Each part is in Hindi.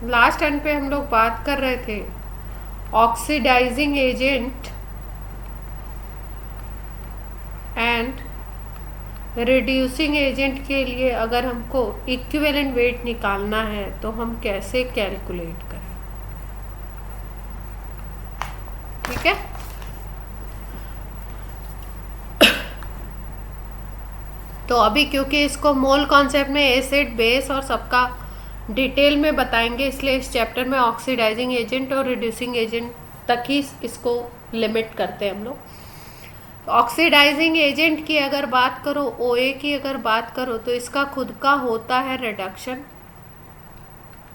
लास्ट टाइम पे हम लोग बात कर रहे थे oxidising agent and reducing agent के लिए अगर हमको इक्विवेलेंट वेट निकालना है तो हम कैसे कैलकुलेट करें। ठीक है, तो अभी क्योंकि इसको मोल कॉन्सेप्ट में एसिड बेस और सबका डिटेल में बताएंगे, इसलिए इस चैप्टर में ऑक्सीडाइजिंग एजेंट और रिड्यूसिंग एजेंट तक ही इसको लिमिट करते हैं हम लोग। ऑक्सीडाइजिंग एजेंट की अगर बात करो, ओए की अगर बात करो, तो इसका खुद का होता है रिडक्शन।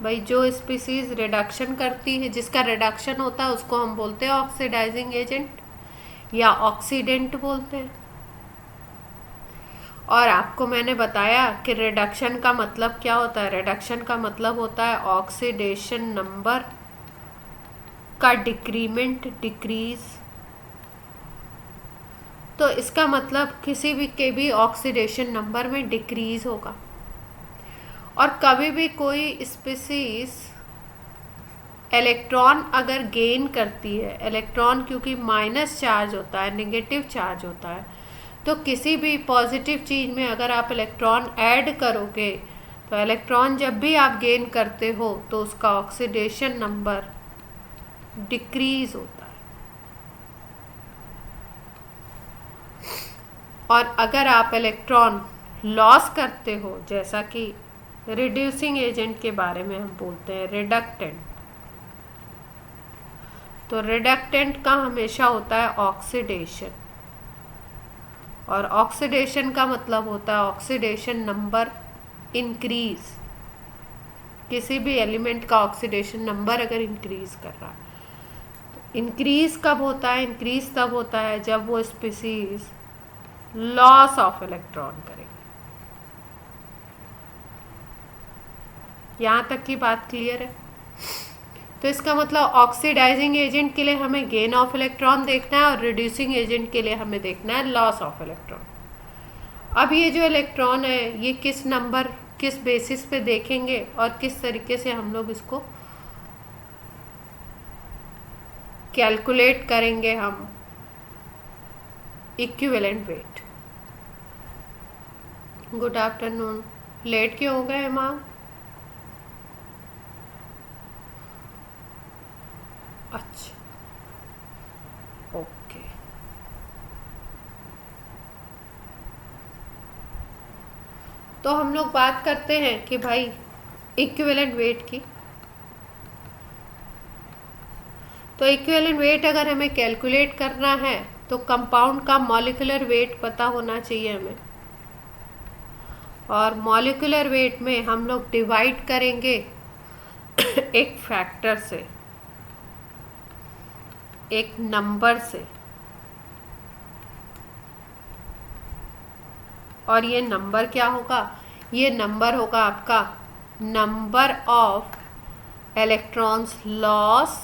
भाई जो स्पीसीज रिडक्शन करती है, जिसका रिडक्शन होता है, उसको हम बोलते हैं ऑक्सीडाइजिंग एजेंट या ऑक्सीडेंट बोलते हैं। और आपको मैंने बताया कि रिडक्शन का मतलब क्या होता है। रिडक्शन का मतलब होता है ऑक्सीडेशन नंबर का डिक्रीमेंट, डिक्रीज। तो इसका मतलब किसी भी ऑक्सीडेशन नंबर में डिक्रीज होगा। और कभी भी कोई स्पीसीज इलेक्ट्रॉन अगर गेन करती है, इलेक्ट्रॉन क्योंकि माइनस चार्ज होता है, नेगेटिव चार्ज होता है, तो किसी भी पॉजिटिव चीज़ में अगर आप इलेक्ट्रॉन ऐड करोगे, तो इलेक्ट्रॉन जब भी आप गेन करते हो तो उसका ऑक्सीडेशन नंबर डिक्रीज होता है। और अगर आप इलेक्ट्रॉन लॉस करते हो, जैसा कि रिड्यूसिंग एजेंट के बारे में हम बोलते हैं रिडक्टेंट, तो रिडक्टेंट का हमेशा होता है ऑक्सीडेशन। और ऑक्सीडेशन का मतलब होता है ऑक्सीडेशन नंबर इंक्रीज। किसी भी एलिमेंट का ऑक्सीडेशन नंबर अगर इंक्रीज कर रहा है, तो इंक्रीज कब होता है? इंक्रीज तब होता है जब वो स्पीसीज लॉस ऑफ इलेक्ट्रॉन करेगी। यहाँ तक की बात क्लियर है? तो इसका मतलब ऑक्सीडाइजिंग एजेंट के लिए हमें गेन ऑफ इलेक्ट्रॉन देखना है और रिड्यूसिंग एजेंट के लिए हमें देखना है लॉस ऑफ इलेक्ट्रॉन। अब ये जो इलेक्ट्रॉन है, ये किस नंबर, किस बेसिस पे देखेंगे और किस तरीके से हम लोग इसको कैलकुलेट करेंगे हम equivalent weight. Good afternoon. Late क्यों हो गए माँ? अच्छा, ओके। तो हम लोग बात करते हैं कि भाई इक्विवेलेंट वेट की। तो इक्विवेलेंट वेट अगर हमें कैलकुलेट करना है तो कंपाउंड का मॉलिक्यूलर वेट पता होना चाहिए हमें। और मॉलिक्यूलर वेट में हम लोग डिवाइड करेंगे एक फैक्टर से, एक नंबर से। और ये नंबर क्या होगा? ये नंबर होगा आपका नंबर ऑफ इलेक्ट्रॉन्स लॉस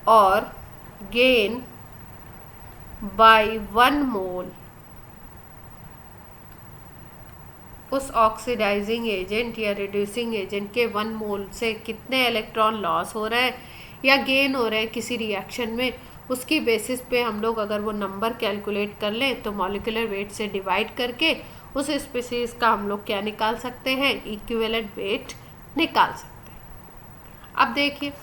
और गेन बाय 1 मोल उस ऑक्सीडाइजिंग एजेंट या रिड्यूसिंग एजेंट के 1 मोल से कितने इलेक्ट्रॉन लॉस हो रहे हैं या गेन हो रहे हैं किसी रिएक्शन में, उसकी बेसिस पे हम लोग अगर वो नंबर कैलकुलेट कर लें तो मॉलिक्यूलर वेट से डिवाइड करके उस स्पीसीज का हम लोग क्या निकाल सकते हैं? इक्विवेलेंट वेट निकाल सकते हैं। अब देखिए,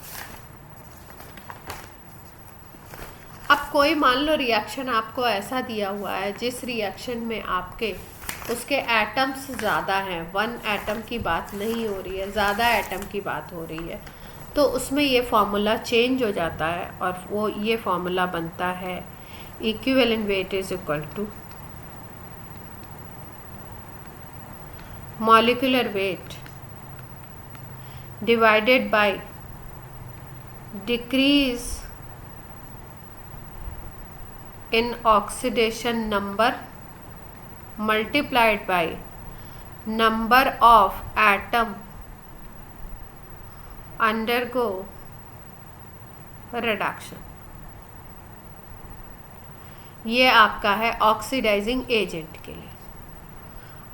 अब कोई मान लो रिएक्शन आपको ऐसा दिया हुआ है जिस रिएक्शन में आपके उसके एटम्स ज़्यादा हैं, 1 एटम की बात नहीं हो रही है, ज़्यादा एटम की बात हो रही है, तो उसमें ये फॉर्मूला चेंज हो जाता है और वो ये फॉर्मूला बनता है equivalent weight is equal to molecular weight divided by decrease in oxidation number multiplied by number of atom undergo reduction। ये आपका है ऑक्सीडाइजिंग एजेंट के लिए।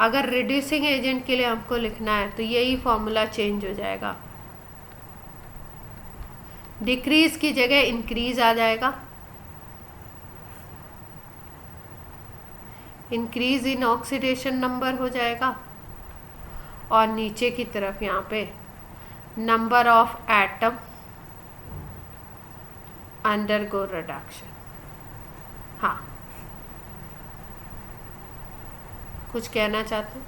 अगर रिड्यूसिंग एजेंट के लिए हमको लिखना है तो यही फॉर्मूला चेंज हो जाएगा, डिक्रीज की जगह इंक्रीज आ जाएगा, इंक्रीज इन ऑक्सीडेशन नंबर हो जाएगा, और नीचे की तरफ यहाँ पे number of atom undergo reduction. हाँ, कुछ कहना चाहते हैं?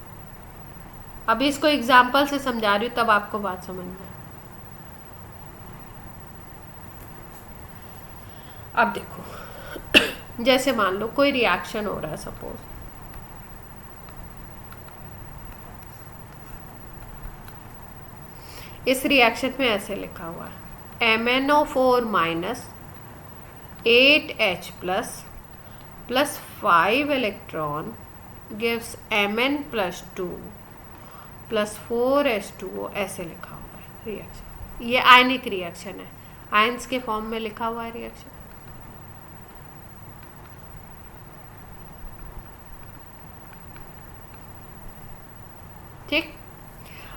अभी इसको एग्जाम्पल से समझा रही हूँ, तब आपको बात समझ में। अब देखो, जैसे मान लो कोई रिएक्शन हो रहा है, सपोज इस रिएक्शन में ऐसे लिखा हुआ है MnO4 minus 8H plus 5 electron gives Mn plus 2 plus 4H2O, ऐसे लिखा हुआ है रिएक्शन। ये आयनिक रिएक्शन है, आयंस के फॉर्म में लिखा हुआ है रिएक्शन। ठीक,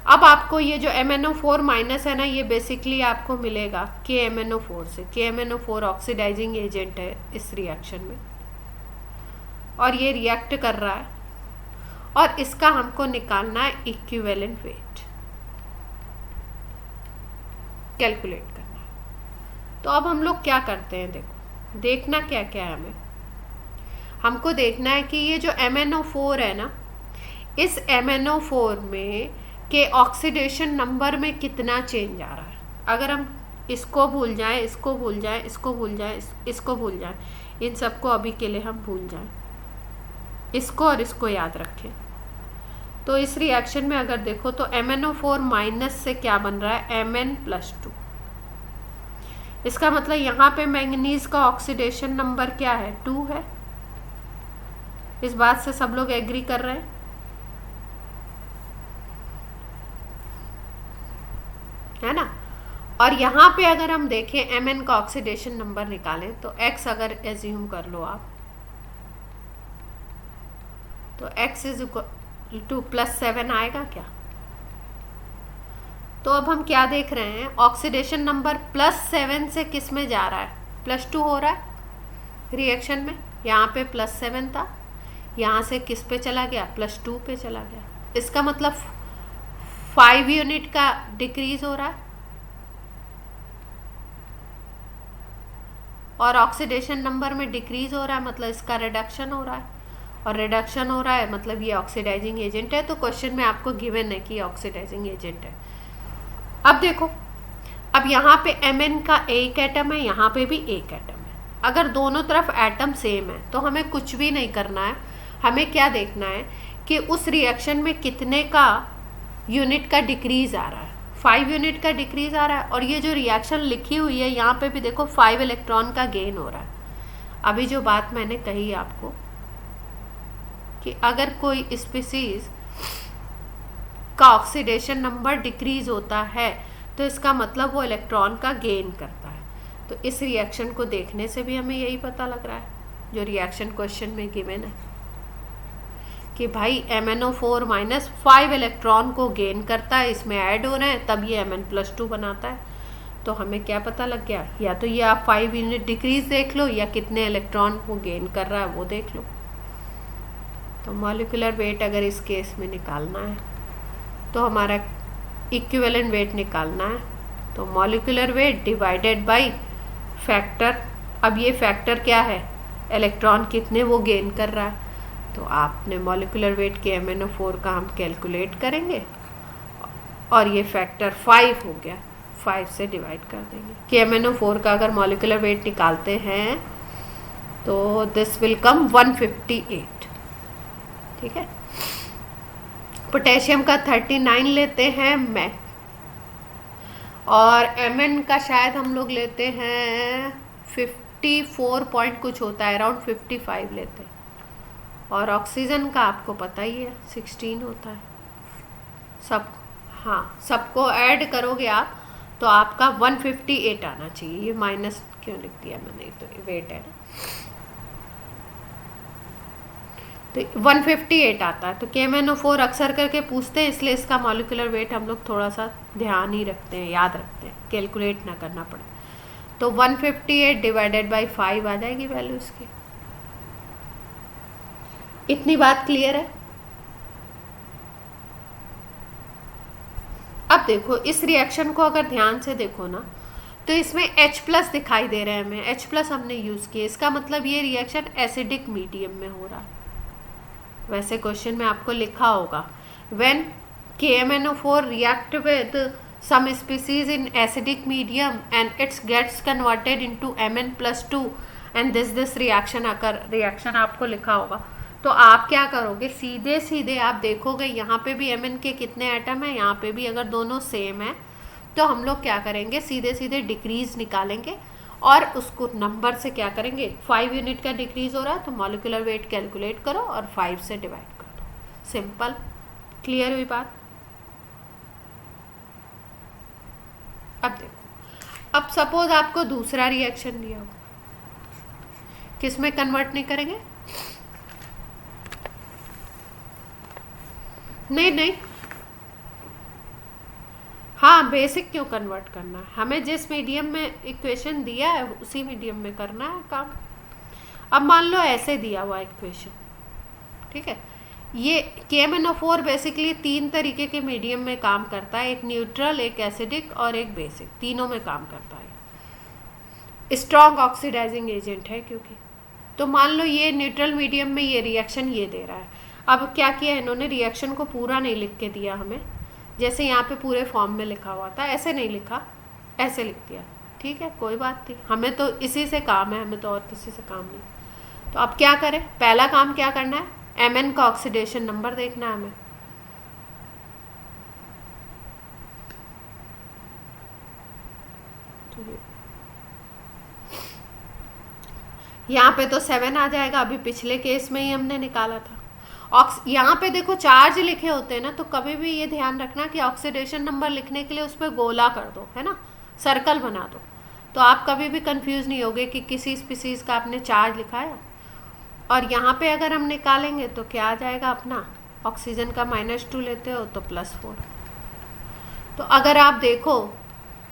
अब आपको ये जो MnO4 माइनस है ना, ये बेसिकली आपको मिलेगा KMnO4 से। KMnO4 ऑक्सीडाइजिंग एजेंट है इस रिएक्शन में, और ये रिएक्ट कर रहा है, और इसका हमको निकालना है इक्विवेलेंट वेट, कैलकुलेट करना है। तो अब हम लोग क्या करते हैं, देखो देखना क्या क्या है, हमको देखना है कि ये जो MnO4 है ना, इस MnO4 में के ऑक्सीडेशन नंबर में कितना चेंज आ रहा है। अगर हम इसको भूल जाएं, इसको भूल जाएं, इसको भूल जाएं, इसको भूल जाएं, इन सबको अभी के लिए हम भूल जाएं, इसको और इसको याद रखें। तो इस रिएक्शन में अगर देखो तो MnO4 माइनस से क्या बन रहा है, Mn प्लस 2। इसका मतलब यहाँ पे मैंगनीज का ऑक्सीडेशन नंबर क्या है, 2 है। इस बात से सब लोग एग्री कर रहे हैं, है ना। और यहाँ पे अगर हम देखें Mn का ऑक्सीडेशन नंबर निकालें तो X अगर एज्यूम कर लो आप, तो X इज इक्वल टू +7 आएगा क्या। तो अब हम क्या देख रहे हैं, ऑक्सीडेशन नंबर +7 से किस में जा रहा है, +2 हो रहा है रिएक्शन में। यहाँ पे +7 था, यहाँ से किस पे चला गया, +2 पे चला गया। इसका मतलब 5 यूनिट का डिक्रीज हो रहा है, और ऑक्सीडेशन नंबर में डिक्रीज हो रहा है, मतलब इसका रिडक्शन हो रहा है, और रिडक्शन हो रहा है मतलब ये ऑक्सीडाइजिंग एजेंट है। तो क्वेश्चन में आपको गिवन है कि ऑक्सीडाइजिंग एजेंट है। अब देखो, अब यहाँ पे Mn का एक एटम है, यहाँ पे भी एक एटम है। अगर दोनों तरफ एटम सेम है तो हमें कुछ भी नहीं करना है, हमें क्या देखना है कि उस रिएक्शन में कितने का यूनिट का डिक्रीज आ रहा है। 5 यूनिट का डिक्रीज आ रहा है, और ये जो रिएक्शन लिखी हुई है यहाँ पे भी देखो 5 इलेक्ट्रॉन का गेन हो रहा है। अभी जो बात मैंने कही आपको कि अगर कोई स्पीसीज का ऑक्सीडेशन नंबर डिक्रीज होता है तो इसका मतलब वो इलेक्ट्रॉन का गेन करता है। तो इस रिएक्शन को देखने से भी हमें यही पता लग रहा है जो रिएक्शन क्वेश्चन में गिवन है कि भाई MnO4 माइनस 5 इलेक्ट्रॉन को गेन करता है, इसमें ऐड हो रहे हैं, तब ये Mn प्लस 2 बनाता है। तो हमें क्या पता लग गया, या तो ये आप 5 यूनिट डिक्रीज देख लो, या कितने इलेक्ट्रॉन वो गेन कर रहा है वो देख लो। तो मॉलिक्यूलर वेट अगर इस केस में निकालना है तो हमारा इक्विवेलेंट वेट निकालना है, तो molecular weight divided by factor. अब ये फैक्टर क्या है, इलेक्ट्रॉन कितने वो गेन कर रहा है। तो आपने मॉलिक्यूलर वेट के MnO4 का हम कैलकुलेट करेंगे, और ये फैक्टर 5 हो गया, 5 से डिवाइड कर देंगे कि MnO4 का अगर मॉलिक्यूलर वेट निकालते हैं तो दिस विल कम 158। ठीक है, पोटेशियम का 39 लेते हैं मैं, और Mn का शायद हम लोग लेते हैं 54 पॉइंट कुछ होता है, अराउंड 55 लेते हैं, और ऑक्सीजन का आपको पता ही है 16 होता है। सब हाँ, सबको ऐड करोगे आप तो आपका 158 आना चाहिए। ये माइनस क्यों लिख दिया मैंने, तो वेट है ना, तो 158 आता है। तो KMnO4 अक्सर करके पूछते हैं, इसलिए इसका मॉलिक्यूलर वेट हम लोग थोड़ा सा ध्यान ही रखते हैं, याद रखते हैं, कैलकुलेट ना करना पड़े। तो 158 डिवाइडेड बाई 5 आ जाएगी वैल्यू इसकी। इतनी बात क्लियर है। अब देखो इस रिएक्शन को अगर ध्यान से देखो ना, तो इसमें H+ दिखाई दे रहा है हमें, H+ हमने यूज़ किया, इसका मतलब ये रिएक्शन एसिडिक मीडियम में हो रहा है। वैसे क्वेश्चन में आपको लिखा होगा when KMnO4 react with some species in acidic medium and it's gets converted into Mn+2 and this reaction occur, reaction आपको लिखा होगा। तो आप क्या करोगे, सीधे सीधे आप देखोगे यहाँ पे भी Mn के कितने एटम है, यहाँ पे भी, अगर दोनों सेम है तो हम लोग क्या करेंगे, सीधे सीधे डिक्रीज निकालेंगे और उसको नंबर से क्या करेंगे, 5 यूनिट का डिक्रीज हो रहा है तो मॉलिक्यूलर वेट कैलकुलेट करो और 5 से डिवाइड कर दो। सिंपल, क्लियर हुई बात। अब देखो, अब सपोज आपको दूसरा रिएक्शन दिया हो, किस में कन्वर्ट नहीं करेंगे, नहीं, हाँ बेसिक क्यों कन्वर्ट करना है, हमें जिस मीडियम में इक्वेशन दिया है उसी मीडियम में करना है काम। अब मान लो ऐसे दिया हुआ इक्वेशन, ठीक है, ये KMnO4 बेसिकली 3 तरीके के मीडियम में काम करता है, एक न्यूट्रल, एक एसिडिक और एक बेसिक, तीनों में काम करता है। स्ट्रॉन्ग ऑक्सीडाइजिंग एजेंट है क्योंकि, तो मान लो ये न्यूट्रल मीडियम में ये रिएक्शन ये दे रहा है। अब क्या किया इन्होंने, रिएक्शन को पूरा नहीं लिख के दिया हमें, जैसे यहाँ पे पूरे फॉर्म में लिखा हुआ था ऐसे नहीं लिखा, ऐसे लिख दिया, ठीक है कोई बात नहीं, हमें तो इसी से काम है, हमें तो और किसी से काम नहीं। तो अब क्या करें, पहला काम क्या करना है, Mn का ऑक्सीडेशन नंबर देखना है हमें। यहाँ पे तो 7 आ जाएगा, अभी पिछले केस में ही हमने निकाला था। यहाँ पे देखो चार्ज लिखे होते हैं ना, तो कभी भी ये ध्यान रखना कि ऑक्सीडेशन नंबर लिखने के लिए उस पर गोला कर दो, है ना, सर्कल बना दो, तो आप कभी भी कंफ्यूज नहीं होगे कि किसी स्पीसीज का आपने चार्ज लिखा है। और यहाँ पे अगर हम निकालेंगे तो क्या आ जाएगा अपना, ऑक्सीजन का -2 लेते हो तो +4। तो अगर आप देखो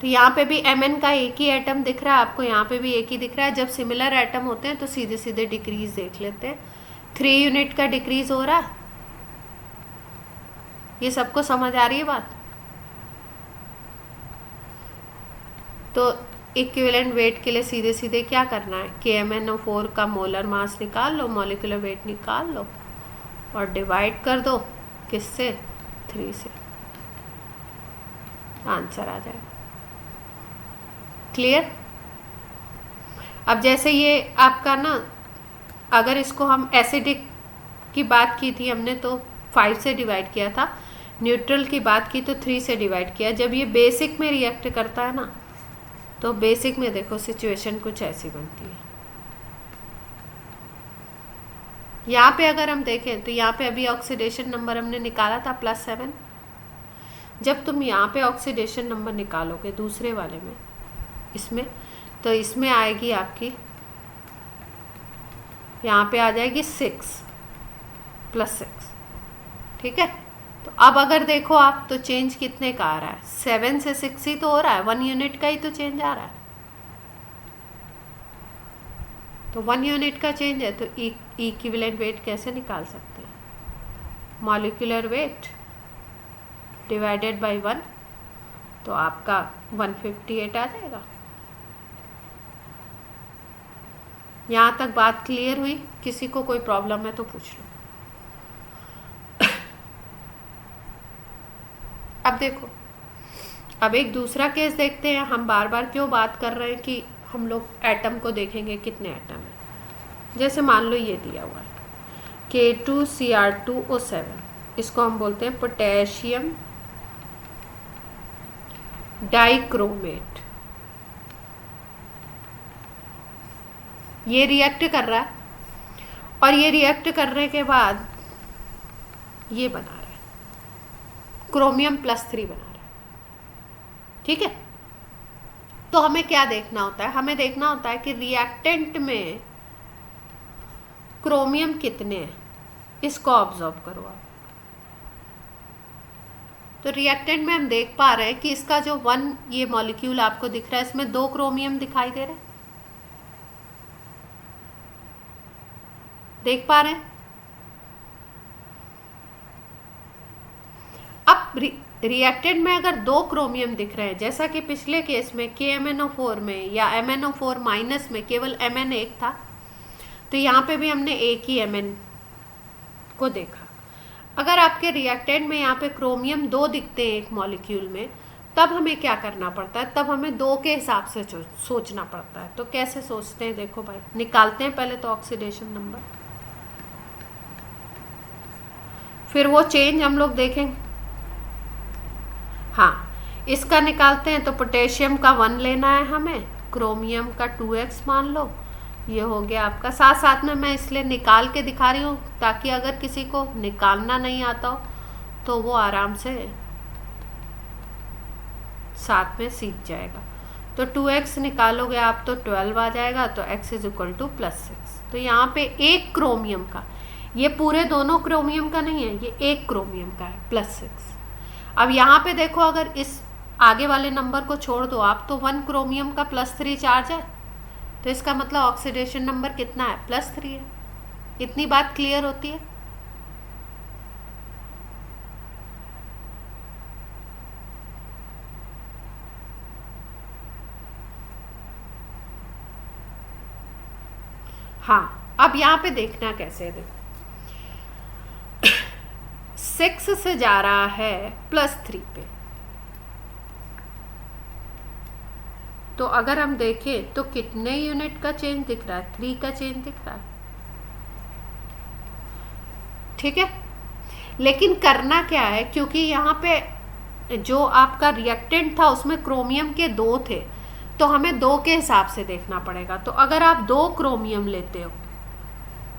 तो यहाँ पे भी Mn का एक ही एटम दिख रहा है आपको, यहाँ पे भी एक ही दिख रहा है। जब सिमिलर एटम होते हैं तो सीधे सीधे डिक्रीज देख लेते हैं, 3 यूनिट का डिक्रीज हो रहा है। ये सबको समझ आ रही है बात। तो इक्विवेलेंट वेट के लिए सीधे सीधे क्या करना है, KMnO4 का मोलर मास निकाल लो, मॉलिक्यूलर वेट निकाल लो और डिवाइड कर दो किससे, 3 से, आंसर आ जाएगा। क्लियर। अब जैसे ये आपका ना, अगर इसको हम एसिडिक की बात की थी हमने तो 5 से डिवाइड किया था, न्यूट्रल की बात की तो 3 से डिवाइड किया। जब ये बेसिक में रिएक्ट करता है ना, तो बेसिक में देखो सिचुएशन कुछ ऐसी बनती है। यहाँ पे अगर हम देखें तो यहाँ पे अभी ऑक्सीडेशन नंबर हमने निकाला था +7। जब तुम यहाँ पे ऑक्सीडेशन नंबर निकालोगे दूसरे वाले में, इसमें, तो इसमें आएगी आपकी, यहाँ पे आ जाएगी 6 +6, ठीक है। तो अब अगर देखो आप तो चेंज कितने का आ रहा है, 7 से 6 ही तो हो रहा है, 1 यूनिट का ही तो चेंज आ रहा है। तो 1 यूनिट का चेंज है तो इक्विवेलेंट वेट कैसे निकाल सकते हैं, मॉलिक्यूलर वेट डिवाइडेड बाय 1, तो आपका 158 आ जाएगा। यहाँ तक बात क्लियर हुई, किसी को कोई प्रॉब्लम है तो पूछ लो। अब देखो, अब एक दूसरा केस देखते हैं। हम बार बार क्यों बात कर रहे हैं कि हम लोग एटम को देखेंगे कितने एटम हैं। जैसे मान लो ये दिया हुआ है K2Cr2O7, इसको हम बोलते हैं पोटेशियम डाइक्रोमेट। ये रिएक्ट कर रहा है और ये रिएक्ट करने के बाद ये बना रहा है, क्रोमियम +3 बना रहा है, ठीक है। तो हमें क्या देखना होता है, हमें देखना होता है कि रिएक्टेंट में क्रोमियम कितने हैं, इसको ऑब्जर्व करो आप। तो रिएक्टेंट में हम देख पा रहे हैं कि इसका जो वन ये मॉलिक्यूल आपको दिख रहा है, इसमें 2 क्रोमियम दिखाई दे रहे हैं, देख पा रहे हैं। अब रिएक्टेंट में अगर 2 क्रोमियम दिख रहे हैं, जैसा कि पिछले केस में KMnO4 में या MnO4 माइनस में केवल Mn एक था, तो यहाँ पे भी हमने एक ही Mn को देखा। अगर आपके रिएक्टेंट में यहाँ पे क्रोमियम 2 दिखते हैं एक मॉलिक्यूल में, तब हमें क्या करना पड़ता है, तब हमें 2 के हिसाब से सोचना पड़ता है। तो कैसे सोचते हैं, देखो भाई, निकालते हैं पहले तो ऑक्सीडेशन नंबर, फिर वो चेंज हम लोग देखेंगे। हाँ, इसका निकालते हैं तो पोटेशियम का 1 लेना है हमें, क्रोमियम का 2x मान लो, ये हो गया आपका। साथ साथ में मैं इसलिए निकाल के दिखा रही हूँ ताकि अगर किसी को निकालना नहीं आता हो तो वो आराम से साथ में सीख जाएगा। तो 2x निकालोगे आप तो 12 आ जाएगा, तो x इज इक्वल टू +6। तो यहाँ पे एक क्रोमियम का, ये पूरे दोनों क्रोमियम का नहीं है, ये एक क्रोमियम का है, +6। अब यहाँ पे देखो, अगर इस आगे वाले नंबर को छोड़ दो आप, तो 1 क्रोमियम का +3 चार्ज है, तो इसका मतलब ऑक्सीडेशन नंबर कितना है, +3 है। इतनी बात क्लियर होती है। हाँ, अब यहाँ पे देखना कैसे है, देखो 6 से जा रहा है +3 पे, तो अगर हम देखें तो कितने यूनिट का चेंज दिख रहा है, 3 का चेंज दिख रहा है, ठीक है। लेकिन करना क्या है, क्योंकि यहाँ पे जो आपका रिएक्टेंट था उसमें क्रोमियम के 2 थे, तो हमें 2 के हिसाब से देखना पड़ेगा। तो अगर आप 2 क्रोमियम लेते हो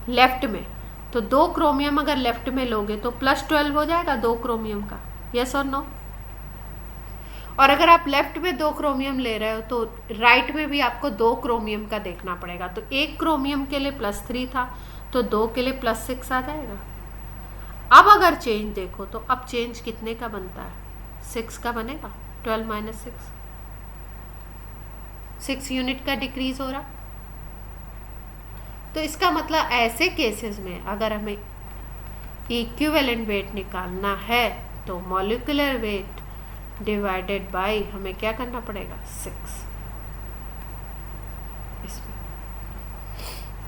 लेफ्ट में, तो 2 क्रोमियम अगर लेफ्ट में लोगे तो +12 हो जाएगा 2 क्रोमियम का, यस और नो। और अगर आप लेफ्ट में 2 क्रोमियम ले रहे हो तो राइट में भी आपको 2 क्रोमियम का देखना पड़ेगा। तो 1 क्रोमियम के लिए +3 था, तो 2 के लिए +6 आ जाएगा। अब अगर चेंज देखो तो अब चेंज कितने का बनता है, 6 का बनेगा, 12 - 6, 6 यूनिट का डिक्रीज हो रहा। तो इसका मतलब ऐसे केसेस में अगर हमें इक्विवेलेंट वेट निकालना है तो मॉलिक्यूलर वेट डिवाइडेड बाय हमें क्या करना पड़ेगा, 6। इसमें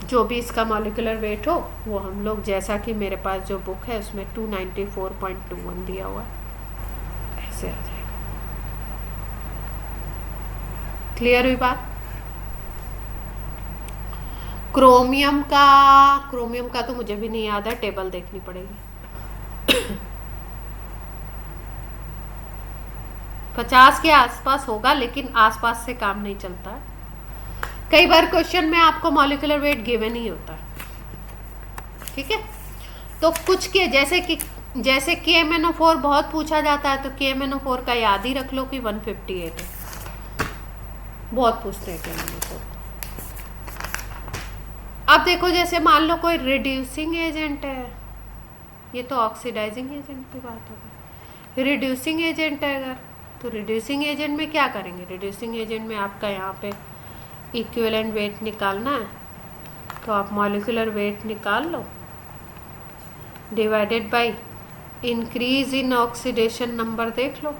जो भी इसका मॉलिक्यूलर वेट हो वो हम लोग, जैसा कि मेरे पास जो बुक है उसमें 294.21 दिया हुआ है, ऐसे आ जाएगा। क्लियर हुई बात। क्रोमियम का तो मुझे भी नहीं याद है, टेबल देखनी पड़ेगी। 50 के आसपास होगा, लेकिन आसपास से काम नहीं चलता है। कई बार क्वेश्चन में आपको मॉलिक्यूलर वेट गिवन ही होता है, ठीक है। तो कुछ के जैसे KMnO4 बहुत पूछा जाता है, तो KMnO4 का याद ही रख लो कि 158 है, बहुत पूछते हैं KMnO4। अब देखो, जैसे मान लो कोई रिड्यूसिंग एजेंट है, ये तो ऑक्सीडाइजिंग एजेंट की बात होगी। रिड्यूसिंग एजेंट है अगर, तो रिड्यूसिंग एजेंट में क्या करेंगे, रिड्यूसिंग एजेंट में आपका यहाँ पे इक्विवेलेंट वेट निकालना है, तो आप मॉलिक्यूलर वेट निकाल लो divided by increase in oxidation number, देख लो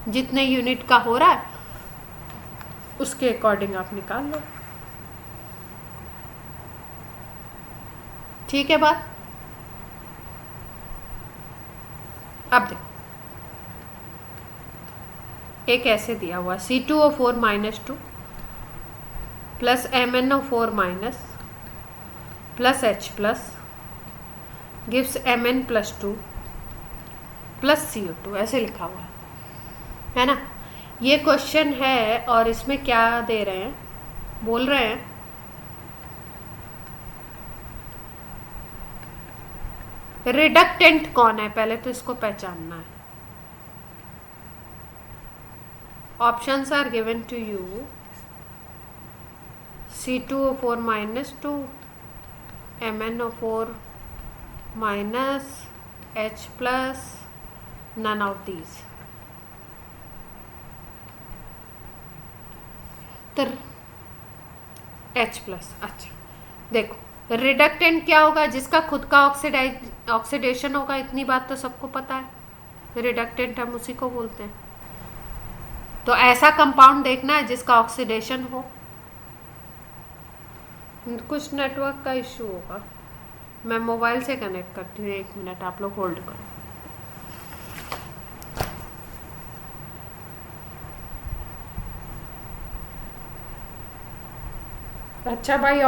जितने यूनिट का हो रहा है उसके अकॉर्डिंग आप निकाल लो, ठीक है बात। अब देखो, एक ऐसे दिया हुआ C2O4 - 2 plus MnO4 minus plus H plus gives Mn+2 plus CO2, ऐसे लिखा हुआ है ना। ये क्वेश्चन है और इसमें क्या दे रहे हैं, बोल रहे हैं रिडक्टेंट कौन है, पहले तो इसको पहचानना है। Options are given to you, C2O4 - 2, MnO4 - H plus none of these. तो H+, अच्छा देखो रिडक्टेंट क्या होगा, जिसका खुद का ऑक्सीडेशन होगा, इतनी बात तो सबको पता है। रिडक्टेंट हम उसी को बोलते हैं। तो ऐसा कंपाउंड देखना है जिसका ऑक्सीडेशन हो। कुछ नेटवर्क का इश्यू होगा, मैं मोबाइल से कनेक्ट करती हूँ, 1 मिनट आप लोग होल्ड करो। अच्छा भाई,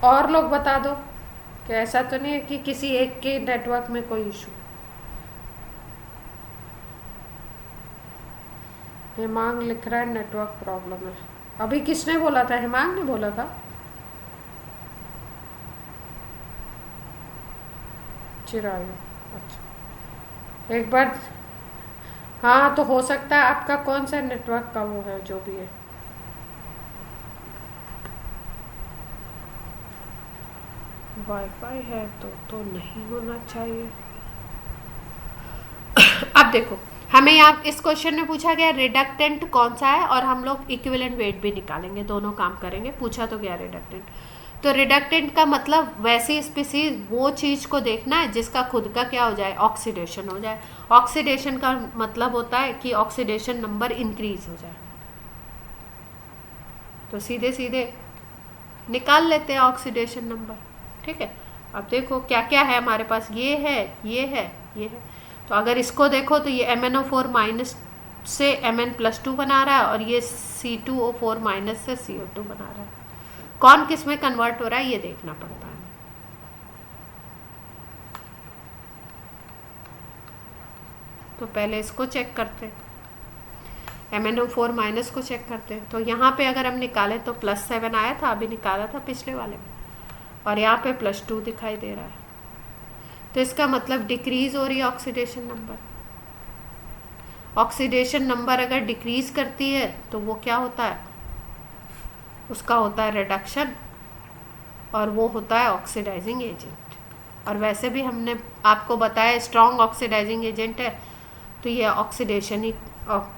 और लोग बता दो कि ऐसा तो नहीं है कि किसी एक के नेटवर्क में कोई इशू। हेमांग लिख रहा है नेटवर्क प्रॉब्लम है। अभी किसने बोला था? हेमांग ने बोला था। चिरायु, अच्छा एक बार, हाँ तो हो सकता है आपका कौन सा नेटवर्क का वो है, जो भी है। वाईफाई है तो नहीं होना चाहिए। अब देखो हमें यहाँ इस क्वेश्चन में पूछा गया रिडक्टेंट कौन सा है, और हम लोग इक्विवेलेंट वेट भी निकालेंगे, दोनों काम करेंगे। पूछा तो गया रिडक्टेंट, तो रिडक्टेंट का मतलब वैसी स्पीसीज, वो चीज़ को देखना है जिसका खुद का क्या हो जाए, ऑक्सीडेशन हो जाए। ऑक्सीडेशन का मतलब होता है कि ऑक्सीडेशन नंबर इंक्रीज हो जाए। तो सीधे सीधे निकाल लेते हैं ऑक्सीडेशन नंबर, ठीक है। अब देखो क्या क्या है हमारे पास, ये है, ये है, ये है। तो अगर इसको देखो तो ये MnO4 माइनस से Mn+2 बना रहा है, और ये C2O4 माइनस से CO2 बना रहा है। कौन किस में कन्वर्ट हो रहा है ये देखना पड़ता है। तो पहले इसको चेक करते हैं, MnO4 माइनस को चेक करते हैं। तो यहाँ पे अगर हम निकालें तो +7 आया था, अभी निकाला था पिछले वाले में, और यहाँ पे +2 दिखाई दे रहा है। तो इसका मतलब डिक्रीज हो रही है ऑक्सीडेशन नंबर। ऑक्सीडेशन नंबर अगर डिक्रीज करती है तो वो क्या होता है, उसका होता है रिडक्शन, और वो होता है ऑक्सीडाइजिंग एजेंट। और वैसे भी हमने आपको बताया स्ट्रॉन्ग ऑक्सीडाइजिंग एजेंट है, तो ये ऑक्सीडेशन ही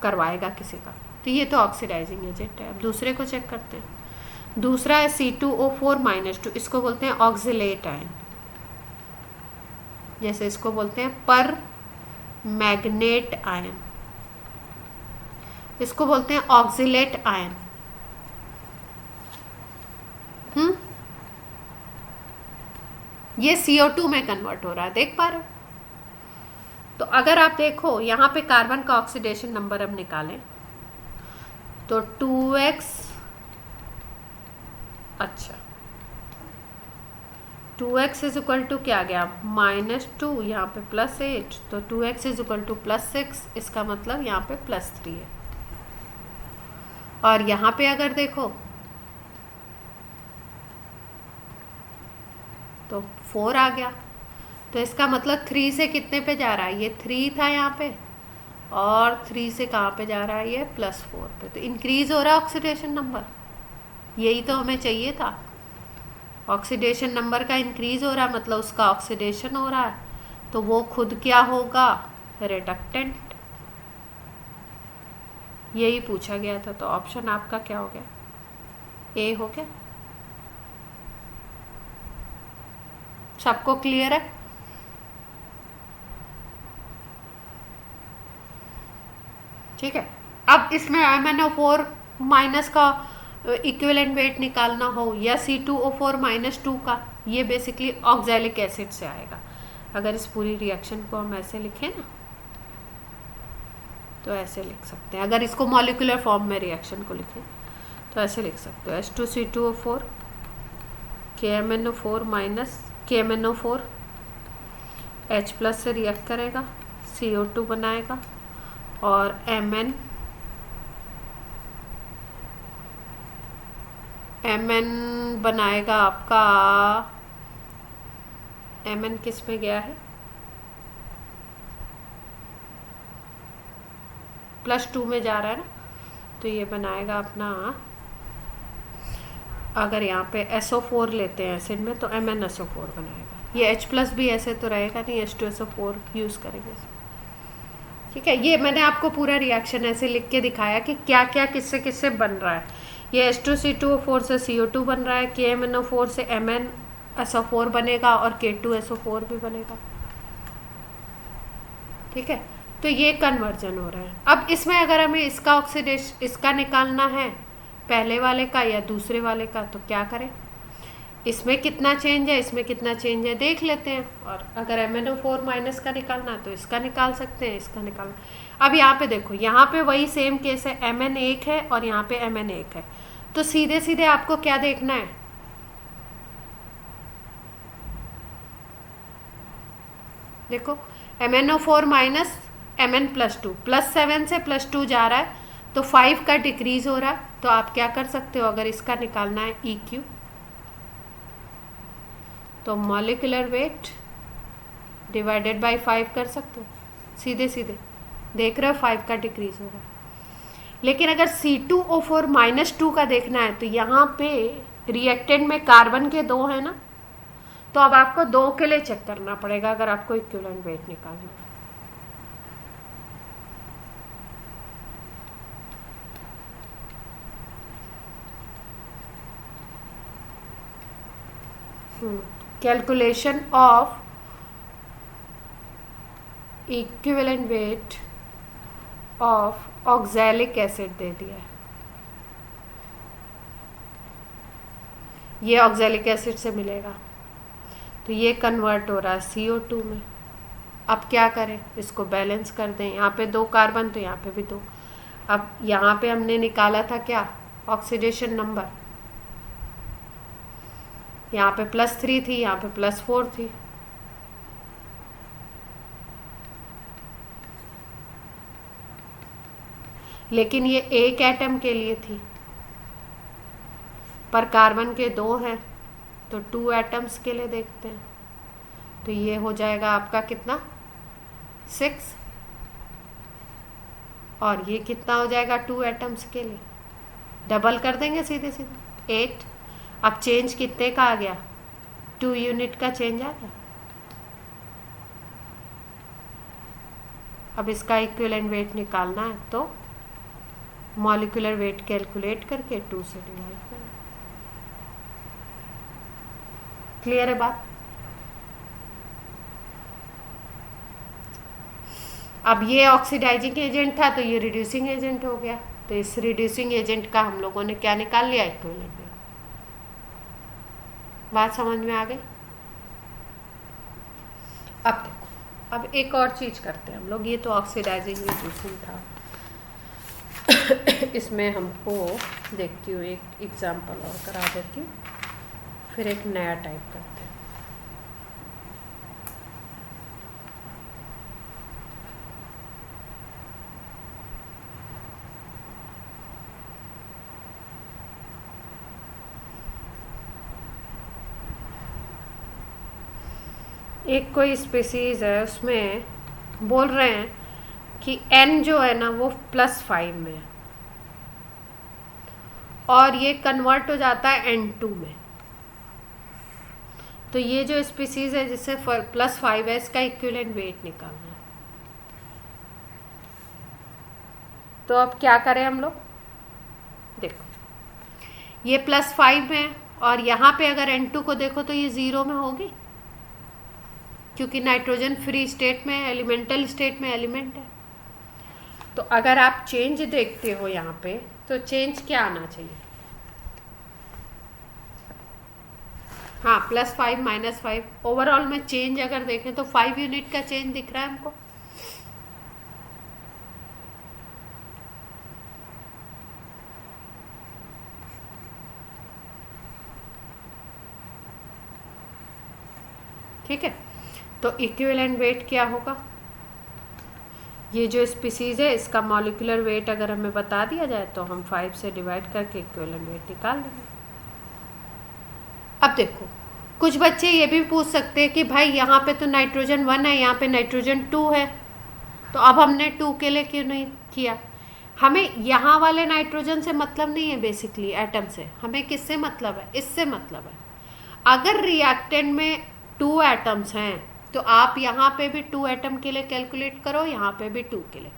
करवाएगा किसी का, तो ये तो ऑक्सीडाइजिंग एजेंट है। अब दूसरे को चेक करते हैं। दूसरा है C2O4-2, इसको बोलते हैं ऑक्सिलेट आयन, जैसे इसको बोलते हैं पर मैग्नेट आयन, इसको बोलते हैं ऑक्सिलेट आयन। ये CO2 में कन्वर्ट हो रहा है, देख पा रहे हो। तो अगर आप देखो यहाँ पे कार्बन का ऑक्सीडेशन नंबर हम निकालें तो 2x, अच्छा 2x इज इक्वल टू क्या गया, -2, यहाँ पे +8, तो 2x इज इक्वल टू +6, इसका मतलब यहाँ पे +3 है। और यहाँ पे अगर देखो तो 4 आ गया, तो इसका मतलब 3 से कितने पे जा रहा है, ये 3 था यहाँ पे, और 3 से कहाँ पे जा रहा है, ये +4 पे। तो इंक्रीज हो रहा है ऑक्सीडेशन नंबर, यही तो हमें चाहिए था। ऑक्सीडेशन नंबर का इंक्रीज हो रहा है मतलब उसका ऑक्सीडेशन हो रहा है, तो वो खुद क्या होगा, रिडक्टेंट। यही पूछा गया था, तो ऑप्शन आपका क्या हो गया, ए हो गया। सबको क्लियर है? ठीक है। अब इसमें MnO4 माइनस का इक्विवेलेंट वेट निकालना हो, या C2O4-2 का, ये बेसिकली ऑक्सैलिक एसिड से आएगा। अगर इस पूरी रिएक्शन को हम ऐसे लिखें ना, तो ऐसे लिख सकते हैं। अगर इसको मॉलिक्यूलर फॉर्म में रिएक्शन को लिखें तो ऐसे लिख सकते हो, H2C2O4 KMnO4 H+ से रिएक्ट करेगा, CO2 बनाएगा, और Mn बनाएगा आपका, Mn किस में गया है, +2 में जा रहा है ना, तो ये बनाएगा अपना, अगर यहाँ पे SO4 लेते हैं एसिड में तो MnSO4 बनाएगा। ये H+ भी ऐसे तो रहेगा नहीं, H2SO4 यूज़ करेंगे। ठीक है, ये मैंने आपको पूरा रिएक्शन ऐसे लिख के दिखाया कि क्या क्या किससे किससे बन रहा है। ये H2C2O4 से CO2 बन रहा है, KMnO4 से MnSO4 बनेगा और K2SO4 भी बनेगा। ठीक है, तो ये कन्वर्जन हो रहा है। अब इसमें अगर हमें इसका ऑक्सीडेशन इसका निकालना है, पहले वाले का या दूसरे वाले का, तो क्या करें, इसमें कितना चेंज है, इसमें कितना चेंज है देख लेते हैं। और अगर MnO4 माइनस का निकालना है तो इसका निकाल सकते हैं, इसका निकालना। अब यहाँ पे देखो, यहाँ पे वही सेम केस है, Mn एक है और यहाँ पे Mn एक है, तो सीधे सीधे आपको क्या देखना है, देखो MnO4 माइनस Mn+2, +7 से +2 जा रहा है तो 5 का डिक्रीज हो रहा है। तो आप क्या कर सकते हो, अगर इसका निकालना है EQ, तो मॉलिक्यूलर वेट डिवाइडेड बाय 5 कर सकते हो, सीधे सीधे देख रहे हो 5 का डिक्रीज हो रहा है। लेकिन अगर C2O4 -2 का देखना है तो यहाँ पे रिएक्टेंट में कार्बन के 2 है ना, तो अब आपको 2 के लिए चेक करना पड़ेगा अगर आपको इक्विवेलेंट वेट निकालना है। Calculation of equivalent weight of oxalic acid दे दिया है, ये ऑक्सैलिक एसिड से मिलेगा, तो ये कन्वर्ट हो रहा है CO2 में। अब क्या करें, इसको बैलेंस कर दें, यहाँ पे 2 कार्बन तो यहाँ पे भी 2। अब यहाँ पे हमने निकाला था क्या, ऑक्सीडेशन नंबर, यहाँ पे +3 थी, यहाँ पे +4 थी। लेकिन ये एक एटम के लिए थी, पर कार्बन के 2 हैं, तो 2 एटम्स के लिए देखते हैं। तो ये हो जाएगा आपका कितना, 6, और ये कितना हो जाएगा 2 एटम्स के लिए, डबल कर देंगे सीधे सीधे 8। अब चेंज कितने का आ गया, 2 यूनिट का चेंज आ गया। अब इसका इक्विवेलेंट वेट निकालना है तो मॉलिक्यूलर वेट कैलकुलेट करके 2 से डिवाइड करना। क्लियर है बात। अब ये ऑक्सीडाइजिंग एजेंट था तो ये रिड्यूसिंग एजेंट हो गया, तो इस रिड्यूसिंग एजेंट का हम लोगों ने क्या निकाल लिया, इक्विवेलेंट वेट। बात समझ में आ गई। अब देखो, अब एक और चीज करते हैं हम लोग, ये तो ऑक्सीडाइजिंग रिड्यूसिंग था। इसमें हमको देखती हूँ एक एग्जांपल और करा देती हूँ, फिर एक नया टाइप करते हैं। एक कोई स्पीसीज है, उसमें बोल रहे हैं कि N जो है ना वो +5 में है और ये कन्वर्ट हो जाता है N2 में। तो ये जो स्पीसीज है जिससे +5 है, इसका इक्विवेलेंट वेट निकालना है। तो अब क्या करें हम लोग, देखो ये +5 में है और यहाँ पे अगर N2 को देखो तो ये 0 में होगी, क्योंकि नाइट्रोजन फ्री स्टेट में है, एलिमेंटल स्टेट में एलिमेंट है। तो अगर आप चेंज देखते हो यहाँ पे, तो चेंज क्या आना चाहिए, हाँ +5 -5, ओवरऑल में चेंज अगर देखें तो 5 यूनिट का चेंज दिख रहा है हमको। ठीक है, तो इक्विवेलेंट वेट क्या होगा, ये जो स्पीसीज है इसका मॉलिक्यूलर वेट अगर हमें बता दिया जाए तो हम 5 से डिवाइड करके इक्विवेलेंट वेट निकाल लेंगे। अब देखो, कुछ बच्चे ये भी पूछ सकते हैं कि भाई यहाँ पे तो नाइट्रोजन 1 है, यहाँ पे नाइट्रोजन 2 है, तो अब हमने 2 के लिए क्यों नहीं किया। हमें यहाँ वाले नाइट्रोजन से मतलब नहीं है, बेसिकली एटम से हमें किससे मतलब है, इससे मतलब है। अगर रिएक्टेंट में 2 एटम्स हैं तो आप यहाँ पे भी 2 एटम के लिए कैलकुलेट करो, यहाँ पे भी 2 के लिए।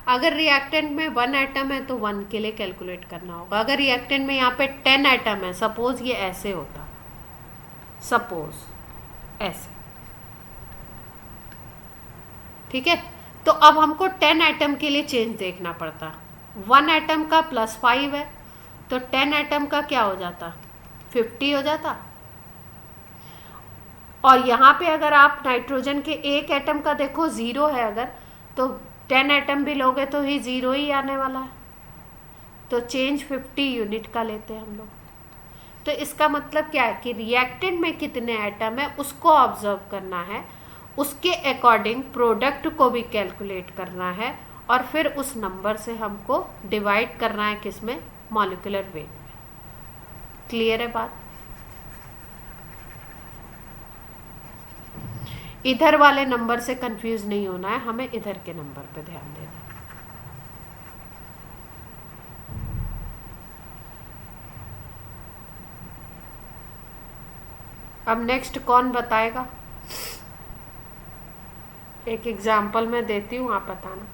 अगर रिएक्टेंट में 1 एटम है तो 1 के लिए कैलकुलेट करना होगा। अगर रिएक्टेंट में यहाँ पे 10 एटम है, सपोज ये ऐसे होता, सपोज ऐसे, ठीक है, तो अब हमको 10 एटम के लिए चेंज देखना पड़ता। 1 एटम का +5 है तो 10 एटम का क्या हो जाता, 50 हो जाता। और यहाँ पे अगर आप नाइट्रोजन के एक एटम का देखो 0 है, अगर तो 10 एटम भी लोगे तो ही 0 ही आने वाला है, तो चेंज 50 यूनिट का लेते हैं हम लोग। तो इसका मतलब क्या है कि रिएक्टेंट में कितने एटम है उसको ऑब्जर्व करना है, उसके अकॉर्डिंग प्रोडक्ट को भी कैलकुलेट करना है, और फिर उस नंबर से हमको डिवाइड करना है किसमें, मॉलिक्यूलर वेट में। क्लियर है बात? इधर वाले नंबर से कंफ्यूज नहीं होना है, हमें इधर के नंबर पे ध्यान देना है। अब नेक्स्ट कौन बताएगा? एक एग्जाम्पल मैं देती हूँ, आप बताना।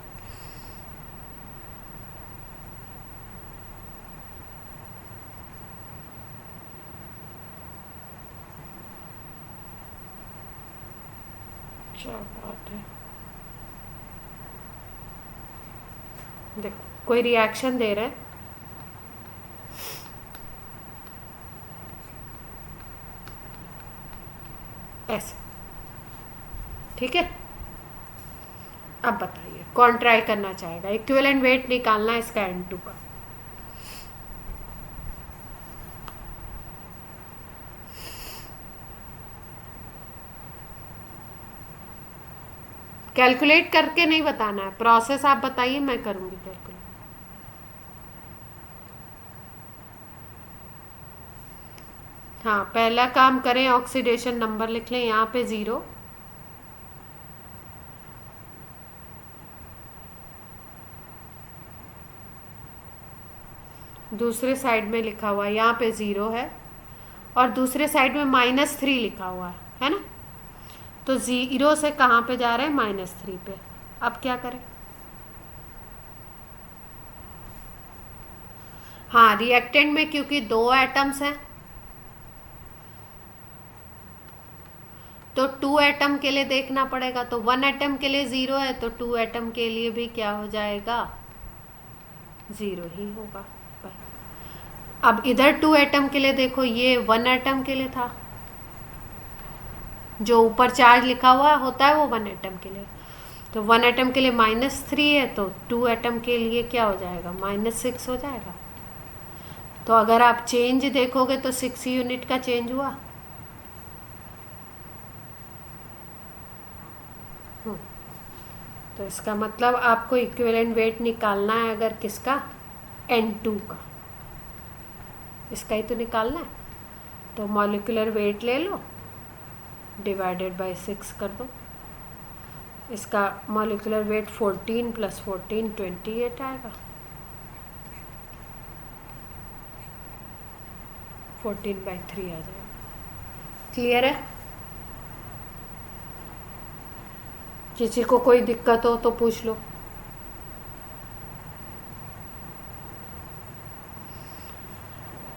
क्या बात है, देखो कोई रिएक्शन दे रहे हैं, ऐसे, ठीक है। अब बताइए कौन ट्राई करना चाहेगा? इक्विवेलेंट वेट निकालना है इसका N2 का। कैलकुलेट करके नहीं बताना है, प्रोसेस आप बताइए, मैं करूंगी कैलकुलेट। हाँ, पहला काम करें, ऑक्सीडेशन नंबर लिख लें, यहाँ पे 0, दूसरे साइड में लिखा हुआ है, यहाँ पे 0 है, और दूसरे साइड में -3 लिखा हुआ है ना। तो 0 से कहाँ पे जा रहे हैं, -3 पे। अब क्या करें? हाँ, रिएक्टेंट में क्योंकि 2 एटम्स हैं तो 2 एटम के लिए देखना पड़ेगा, तो 1 एटम के लिए 0 है तो 2 एटम के लिए भी क्या हो जाएगा, 0 ही होगा। अब इधर 2 एटम के लिए देखो, ये 1 एटम के लिए था, जो ऊपर चार्ज लिखा हुआ होता है वो 1 एटम के लिए, तो 1 एटम के लिए -3 है तो 2 एटम के लिए क्या हो जाएगा, -6 हो जाएगा। तो अगर आप चेंज देखोगे तो 6 यूनिट का चेंज हुआ। तो इसका मतलब आपको इक्विवेलेंट वेट निकालना है, अगर किसका, N2 का, इसका ही तो निकालना है। तो मॉलिक्यूलर वेट ले लो, डिवाइडेड बाय 6 कर दो। इसका मॉलिक्यूलर वेट 14 + 14 28 आएगा, 14/3 आ जाएगा। क्लियर है? किसी को कोई दिक्कत हो तो पूछ लो।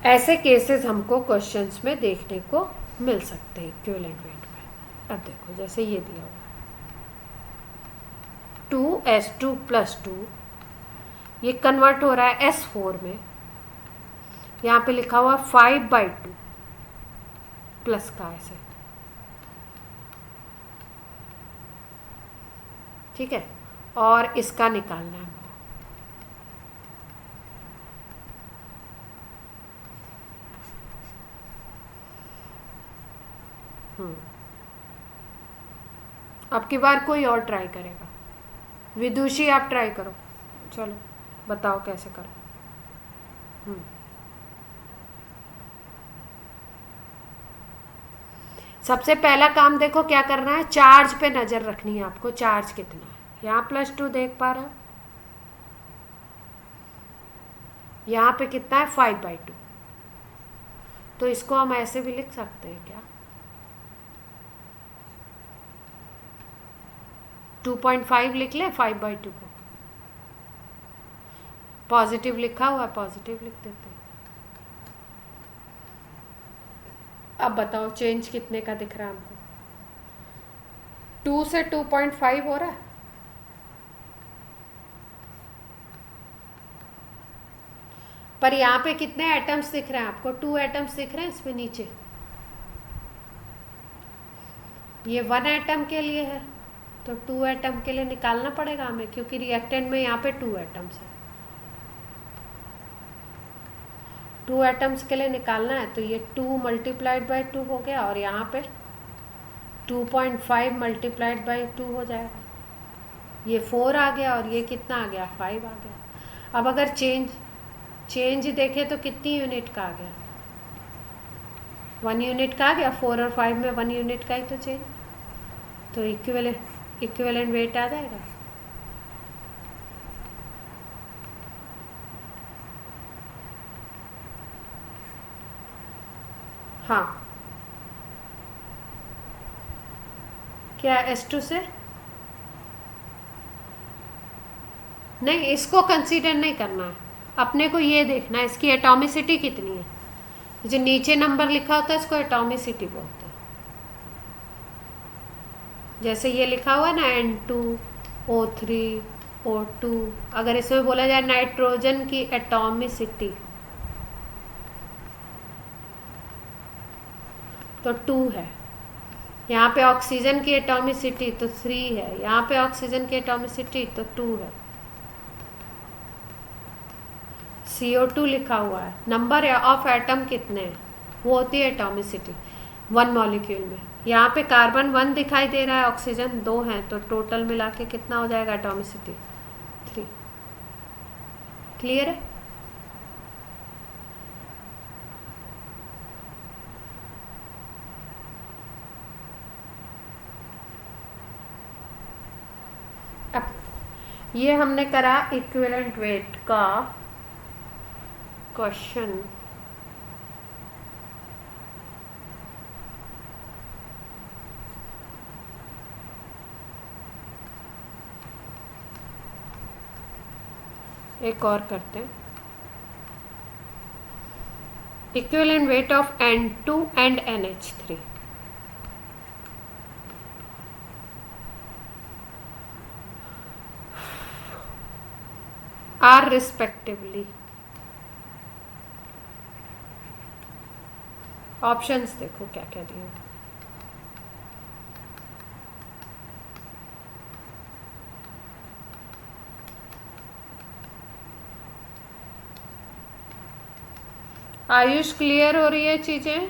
ऐसे केसेस हमको क्वेश्चंस में देखने को मिल सकते हैं इक्विवेलेंट वेट में। अब देखो, जैसे ये दिया हुआ 2s2 + 2, ये कन्वर्ट हो रहा है s4 में, यहाँ पे लिखा हुआ 5/2 प्लस का ऐसे, ठीक है, और इसका निकालना है हमको। अब की बार कोई और ट्राई करेगा? विदुषी आप ट्राई करो, चलो बताओ कैसे करो। सबसे पहला काम देखो क्या करना है, चार्ज पे नज़र रखनी है आपको, चार्ज कितना है। यहाँ +2 देख पा रहे हो, यहाँ पे कितना है, 5/2। तो इसको हम ऐसे भी लिख सकते हैं क्या, 2.5 लिख ले 5/2 को, पॉजिटिव लिखा हुआ है पॉजिटिव लिख देते हैं। अब बताओ चेंज कितने का दिख रहा है हमको? 2 से 2.5 हो रहा है। पर यहाँ पे कितने एटम्स दिख रहे हैं आपको? 2 एटम्स दिख रहे हैं इसमें नीचे। ये 1 एटम के लिए है तो 2 एटम के लिए निकालना पड़ेगा हमें, क्योंकि रिएक्टेंट में यहाँ पे 2 एटम्स है। 2 एटम्स के लिए निकालना है तो ये 2 मल्टीप्लाइड बाई 2 हो गया, और यहाँ पे 2.5 मल्टीप्लाइड बाई 2 हो जाएगा। ये 4 आ गया और ये कितना आ गया? 5 आ गया। अब अगर चेंज देखें तो कितनी यूनिट का आ गया? 1 यूनिट का आ गया। 4 और 5 में 1 यूनिट का ही तो चेंज, तो इक्विवेलेंट वेट आ जाएगा। हाँ, क्या S2 से? नहीं, इसको कंसीडर नहीं करना है, अपने को ये देखना है इसकी एटॉमिसिटी कितनी है। जो नीचे नंबर लिखा होता है इसको एटॉमिसिटी बोलते हैं। जैसे ये लिखा हुआ है ना N2O3 O2, अगर इसमें बोला जाए नाइट्रोजन की एटॉमिसिटी तो 2 है। यहाँ पे ऑक्सीजन की एटॉमिसिटी तो 3 है, यहाँ पे ऑक्सीजन की एटॉमिसिटी तो 2 है। CO2 लिखा हुआ है, नंबर ऑफ एटम कितने हैं वो होती है एटॉमिसिटी 1 मॉलिक्यूल में। यहाँ पे कार्बन 1 दिखाई दे रहा है, ऑक्सीजन 2 है, तो टोटल मिला के कितना हो जाएगा एटॉमिसिटी? 3। क्लियर है? अब ये हमने करा इक्विवेलेंट वेट का क्वेश्चन। एक और करते हैं, equivalent weight of N2 and NH3। Are respectively. Options देखो क्या क्या दिए। आयुष क्लियर हो रही है चीजें?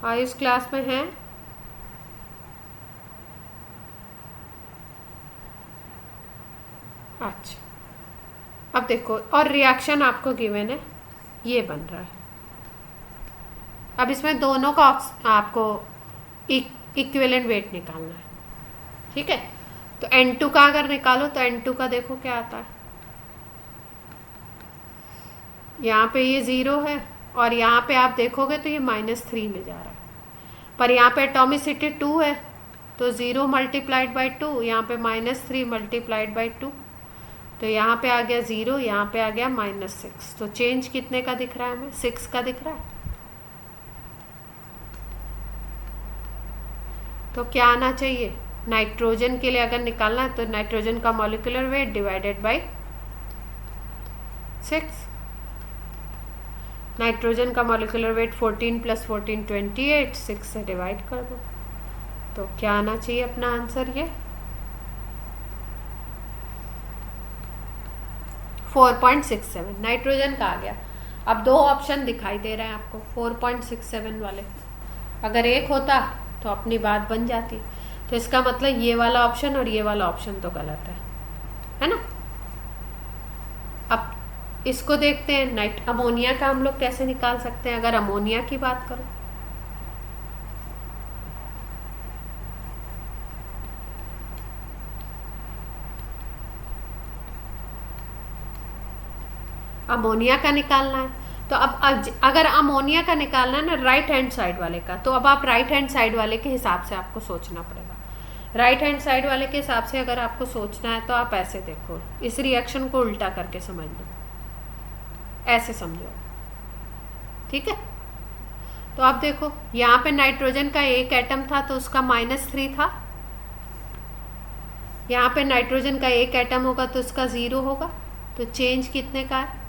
आयुष क्लास में है? अच्छा, अब देखो, और रिएक्शन आपको गिवन है, ये बन रहा है। अब इसमें दोनों का आपको इक्विवेलेंट वेट निकालना है, ठीक है? तो N2 का अगर निकालो तो N2 का देखो क्या आता है। यहाँ पे ये 0 है और यहाँ पे आप देखोगे तो ये -3 में जा रहा है, पर यहाँ पे एटॉमिसिटी 2 है तो 0 मल्टीप्लाइड बाई 2, यहाँ पे -3 मल्टीप्लाइड बाई 2, तो यहाँ पे आ गया 0, यहाँ पे आ गया -6। तो चेंज कितने का दिख रहा है हमें? 6 का दिख रहा है। तो क्या आना चाहिए? नाइट्रोजन के लिए अगर निकालना है तो नाइट्रोजन का molecular weight divided bye 6। Nitrogen का मॉलिक्यूलर वेट 14 + 14 28, 6 से डिवाइड कर दो, तो क्या आना चाहिए अपना आंसर? ये 4.67 नाइट्रोजन का आ गया। अब 2 ऑप्शन दिखाई दे रहे हैं आपको 4.67 वाले, अगर एक होता तो अपनी बात बन जाती। तो इसका मतलब ये वाला ऑप्शन और ये वाला ऑप्शन तो गलत है ना? अब इसको देखते हैं, अमोनिया का हम लोग कैसे निकाल सकते हैं। अगर अमोनिया की बात करो, अमोनिया का निकालना है तो अब अगर अमोनिया का निकालना है ना राइट हैंड साइड वाले का, तो अब आप राइट हैंड साइड वाले के हिसाब से आपको सोचना पड़ेगा। राइट हैंड साइड वाले के हिसाब से अगर आपको सोचना है तो आप ऐसे देखो, इस रिएक्शन को उल्टा करके समझ लो, ऐसे समझो, ठीक है। तो आप देखो यहाँ पे नाइट्रोजन का एक एटम था तो उसका -3 था, यहाँ पे नाइट्रोजन का एक एटम होगा तो उसका 0 होगा। तो चेंज कितने का है?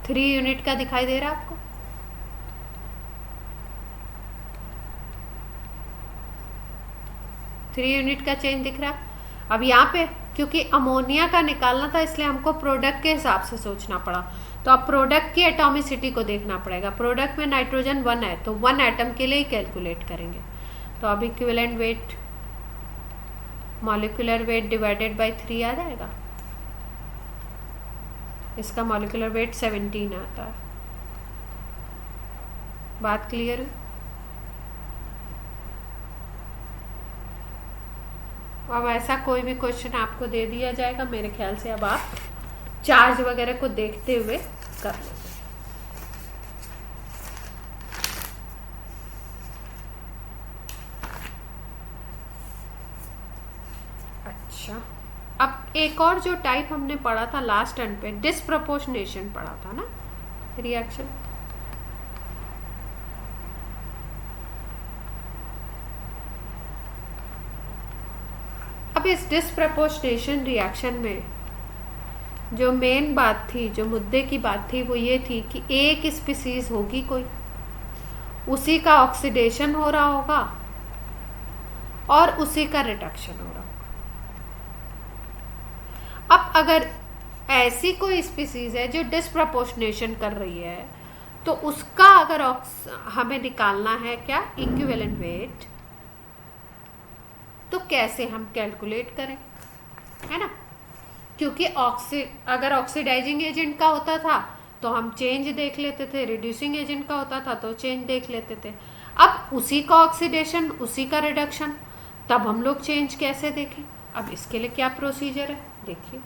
3 यूनिट का दिखाई दे रहा है आपको? थ्री यूनिट का चेंज दिख रहा है। अब यहाँ पे क्योंकि अमोनिया का निकालना था इसलिए हमको प्रोडक्ट के हिसाब से सोचना पड़ा। तो अब प्रोडक्ट की एटॉमिसिटी को देखना पड़ेगा। प्रोडक्ट में नाइट्रोजन 1 है तो 1 एटम के लिए ही कैलकुलेट करेंगे। तो अब equivalent weight molecular weight divided bye 3 आ जाएगा। इसका मॉलिक्यूलर वेट 17 आता है। बात क्लियर है? अब ऐसा कोई भी क्वेश्चन आपको दे दिया जाएगा, मेरे ख्याल से अब आप चार्ज वगैरह को देखते हुए कर लेंगे। अच्छा, अब एक और जो टाइप हमने पढ़ा था लास्ट टर्न पे, डिसप्रपोर्शनेशन पढ़ा था ना रिएक्शन। अब इस डिसप्रपोर्शनेशन रिएक्शन में जो मेन बात थी, जो मुद्दे की बात थी, वो ये थी कि एक स्पीसीज होगी कोई, उसी का ऑक्सीडेशन हो रहा होगा और उसी का रिडक्शन हो रहा होगा। अब अगर ऐसी कोई स्पीसीज है जो डिसप्रपोर्शनेशन कर रही है तो उसका अगर हमें निकालना है क्या इक्विवेलेंट वेट, तो कैसे हम कैलकुलेट करें, है ना। क्योंकि अगर ऑक्सीडाइजिंग एजेंट का होता था तो हम चेंज देख लेते थे, रिड्यूसिंग एजेंट का होता था तो चेंज देख लेते थे। अब उसी का ऑक्सीडेशन उसी का रिडक्शन, तब हम लोग चेंज कैसे देखें? अब इसके लिए क्या प्रोसीजर है देखिए।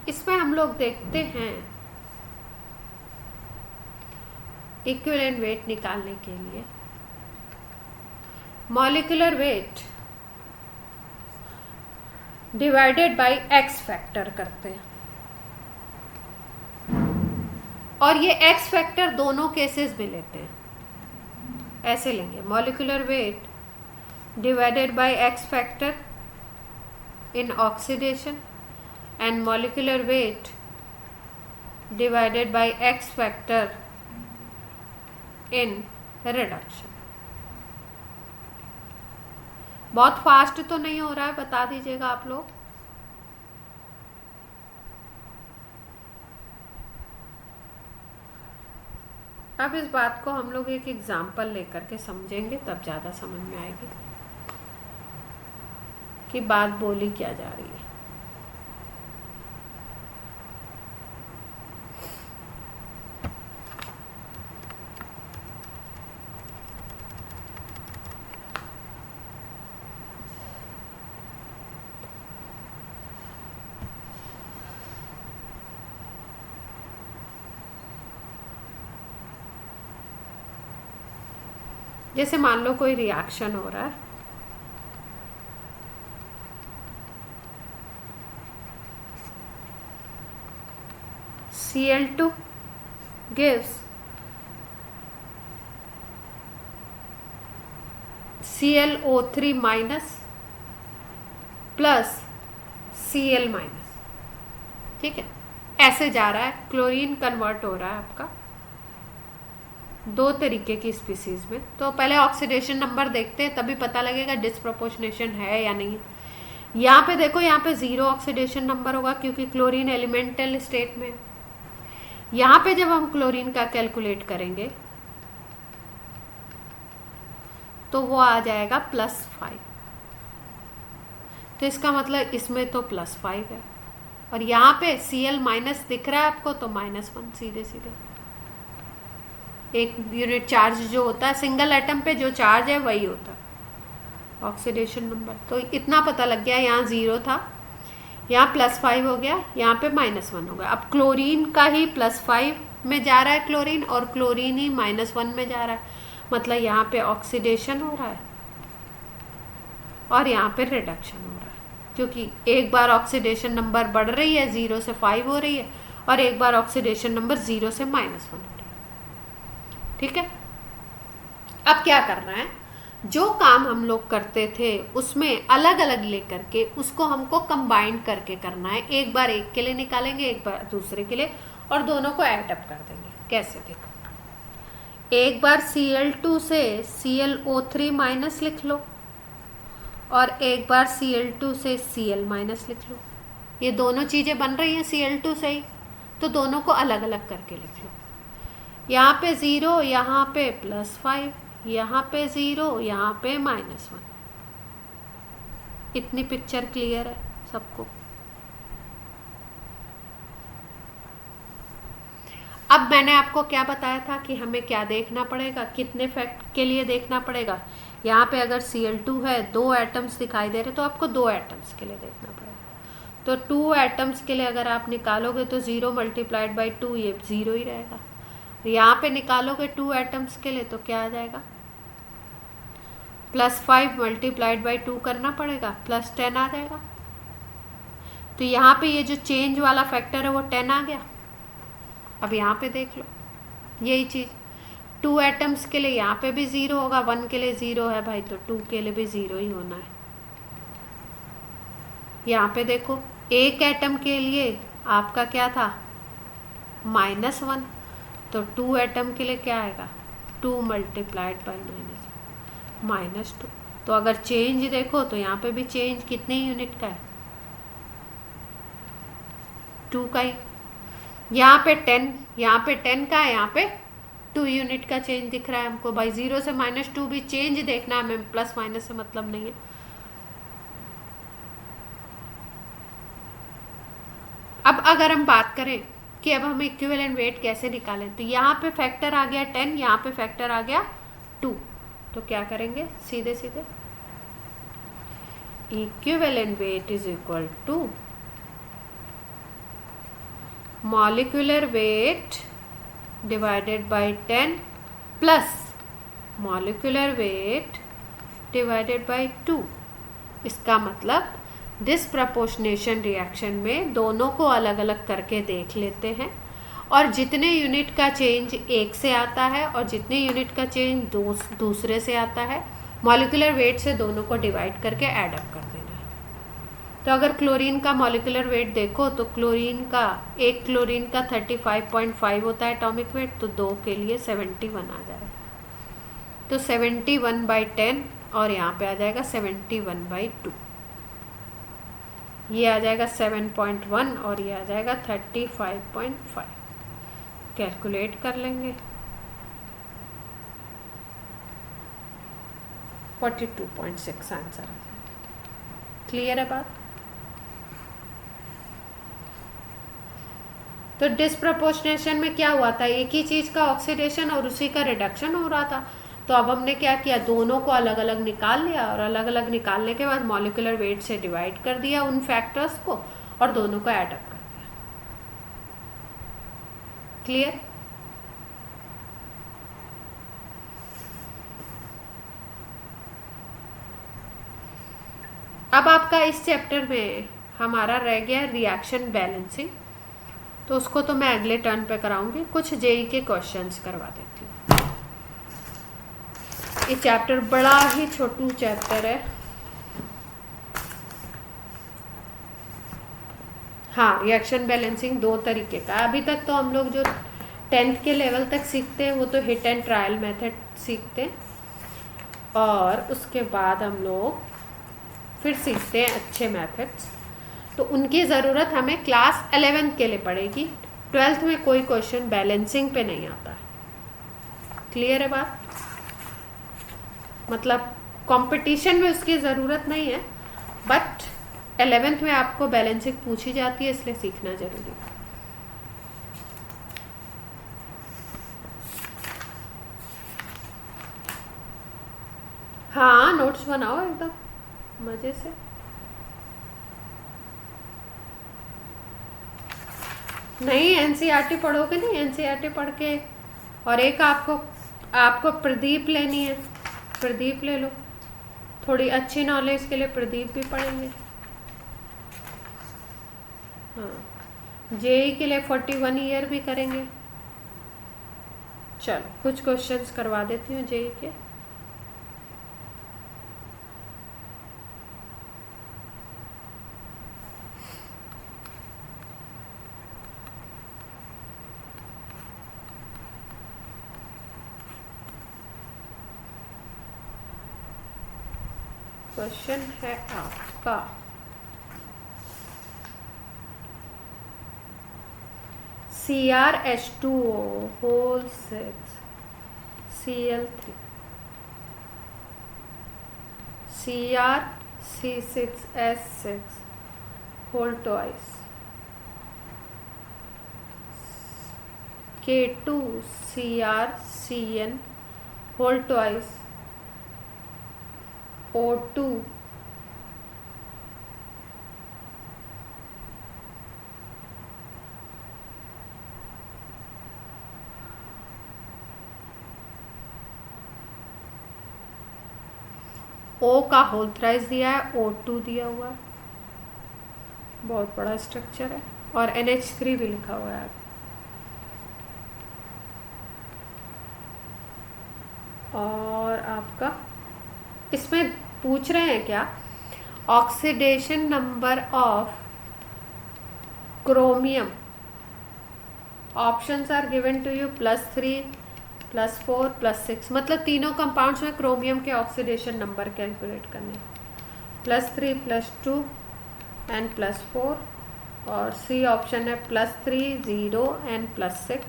इसमें हम लोग देखते हैं इक्विवेलेंट वेट निकालने के लिए molecular weight divided bye x factor करते हैं। और ये एक्स फैक्टर दोनों केसेस में लेते हैं, ऐसे लेंगे molecular weight divided bye x factor in oxidation and molecular weight divided bye x factor in reduction. बहुत फास्ट तो नहीं हो रहा है, बता दीजिएगा आप लोग। अब इस बात को हम लोग एक एग्जाम्पल लेकर के समझेंगे, तब ज़्यादा समझ में आएगी कि बात बोली क्या जा रही है। जैसे मान लो कोई रिएक्शन हो रहा है, Cl2 gives ClO3 minus plus Cl minus, ठीक है। ऐसे जा रहा है, क्लोरीन कन्वर्ट हो रहा है आपका दो तरीके की स्पीसीज में। तो पहले ऑक्सीडेशन नंबर देखते हैं, तभी पता लगेगा डिसप्रपोर्शनेशन है या नहीं। यहाँ पे देखो, यहाँ पे 0 ऑक्सीडेशन नंबर होगा क्योंकि क्लोरीन एलिमेंटल स्टेट में। यहाँ पे जब हम क्लोरीन का कैलकुलेट करेंगे तो वो आ जाएगा +5। तो इसका मतलब इसमें तो +5 है, और यहाँ पे Cl माइनस दिख रहा है आपको तो -1 सीधे सीधे। एक यूनिट चार्ज जो होता है सिंगल एटम पे, जो चार्ज है वही होता है। Oxidation number. तो इतना पता लग गया, यहाँ 0 था, यहाँ +5 हो गया, यहाँ पे -1 हो गया। अब क्लोरीन का ही +5 में जा रहा है क्लोरीन, और क्लोरीन ही -1 में जा रहा है, मतलब यहाँ पे ऑक्सीडेशन हो रहा है और यहाँ पे रिडक्शन हो रहा है, क्योंकि एक बार ऑक्सीडेशन नंबर बढ़ रही है, 0 से 5 हो रही है, और एक बार ऑक्सीडेशन नंबर 0 से -1 हो रही है। ठीक है, अब क्या करना है, जो काम हम लोग करते थे उसमें अलग अलग लेकर के उसको हमको कंबाइन करके करना है। एक बार एक के लिए निकालेंगे, एक बार दूसरे के लिए, और दोनों को ऐड अप कर देंगे। कैसे, देखो, एक बार Cl2 से ClO3 माइनस लिख लो, और एक बार Cl2 से Cl माइनस लिख लो। ये दोनों चीज़ें बन रही हैं Cl2 से ही, तो दोनों को अलग अलग करके लिख लो। यहाँ पे 0, यहाँ पे +5, यहाँ पे 0, यहाँ पे -1। इतनी पिक्चर क्लियर है सबको? अब मैंने आपको क्या बताया था कि हमें क्या देखना पड़ेगा, कितने फैक्ट के लिए देखना पड़ेगा। यहाँ पे अगर Cl2 है, 2 एटम्स दिखाई दे रहे, तो आपको 2 एटम्स के लिए देखना पड़ेगा। तो 2 एटम्स के लिए अगर आप निकालोगे तो 0 × 2, ये 0 ही रहेगा। यहाँ पे निकालोगे 2 एटम्स के लिए तो क्या आ जाएगा, +5 × 2 करना पड़ेगा, +10 आ जाएगा। तो यहाँ पे ये जो चेंज वाला फैक्टर है वो 10 आ गया। अब यहाँ पे देख लो यही चीज़, 2 एटम्स के लिए यहाँ पे भी 0 होगा, 1 के लिए 0 है भाई, तो 2 के लिए भी 0 ही होना है। यहाँ पे देखो, एक एटम के लिए आपका क्या था, -1, तो 2 एटम के लिए क्या आएगा, 2 × -2। तो अगर चेंज देखो तो यहाँ पे भी चेंज कितने यूनिट का है, 2 का ही। यहाँ पे 10, यहाँ पे 10 का है, यहाँ पे 2 यूनिट का चेंज दिख रहा है हमको भाई। 0 से -2 भी चेंज देखना है हमें, प्लस माइनस से मतलब नहीं है। अब अगर हम बात करें कि अब हम इक्विवेलेंट वेट कैसे निकालें, तो यहाँ पे फैक्टर आ गया 10, यहाँ पे फैक्टर आ गया 2, तो क्या करेंगे, सीधे सीधे equivalent weight is equal to molecular weight divided by 10 plus molecular weight divided by 2। इसका मतलब डिस्प्रपोर्शनेशन रिएक्शन में दोनों को अलग अलग करके देख लेते हैं, और जितने यूनिट का चेंज एक से आता है और जितने यूनिट का चेंज दूसरे से आता है, मॉलिक्यूलर वेट से दोनों को डिवाइड करके ऐड अप कर देना है। तो अगर क्लोरीन का मॉलिक्यूलर वेट देखो तो एक क्लोरीन का 35.5 होता है एटॉमिक वेट, तो 2 के लिए 71 आ जाएगा। तो 71/10 और यहाँ पे आ जाएगा 71/2, ये आ जाएगा 7.1 और ये आ जाएगा 35.5। कैलकुलेट कर लेंगे, 42.6 आंसर आ जाएगा। क्लियर है बात? तो डिस्प्रपोर्शनेशन में क्या हुआ था, एक ही चीज का ऑक्सीडेशन और उसी का रिडक्शन हो रहा था। तो अब हमने क्या किया, दोनों को अलग अलग निकाल लिया, और अलग अलग निकालने के बाद मॉलिक्यूलर वेट से डिवाइड कर दिया उन फैक्टर्स को, और दोनों को ऐड अप कर दिया। क्लियर? अब आपका इस चैप्टर में हमारा रह गया रिएक्शन बैलेंसिंग, तो उसको तो मैं अगले टर्न पे कराऊंगी। कुछ जेई के क्वेश्चंस करवा देती हूँ। ये चैप्टर बड़ा ही छोटू चैप्टर है। हाँ, रिएक्शन बैलेंसिंग 2 तरीके का। अभी तक तो हम लोग जो 10th के लेवल तक सीखते हैं वो तो हिट एंड ट्रायल मेथड सीखते हैं, और उसके बाद हम लोग फिर सीखते हैं अच्छे मेथड्स। तो उनकी ज़रूरत हमें क्लास 11th के लिए पड़ेगी। 12th में कोई क्वेश्चन बैलेंसिंग पे नहीं आता है। क्लियर है बात? मतलब कंपटीशन में उसकी ज़रूरत नहीं है, बट 11th में आपको बैलेंसिंग पूछी जाती है, इसलिए सीखना जरूरी है। हाँ, नोट नोट्स बनाओ एकदम मजे से। नहीं एनसीईआरटी पढ़ोगे नहीं, एनसीईआरटी पढ़ के और एक आपको आपको प्रदीप लेनी है, प्रदीप ले लो, थोड़ी अच्छी नॉलेज के लिए प्रदीप भी पढ़ेंगे। हाँ जेई के लिए 41 ईयर भी करेंगे। चलो कुछ क्वेश्चंस करवा देती हूँ जेई के। क्वेश्चन है आपका CrH2O whole 6 Cl3 CrC6S6 whole twice K2CrCn whole twice O2 O का होल थ्राइस दिया है, O2 दिया हुआ है, बहुत बड़ा स्ट्रक्चर है, और NH3 भी लिखा हुआ है। और आपका इसमें पूछ रहे हैं क्या, oxidation number of chromium, options are given to you +3 +4 +6, मतलब तीनों कंपाउंड्स में क्रोमियम के ऑक्सीडेशन नंबर कैलकुलेट करने, +3 +2 एंड +4, और सी ऑप्शन है +3 0 एंड +6,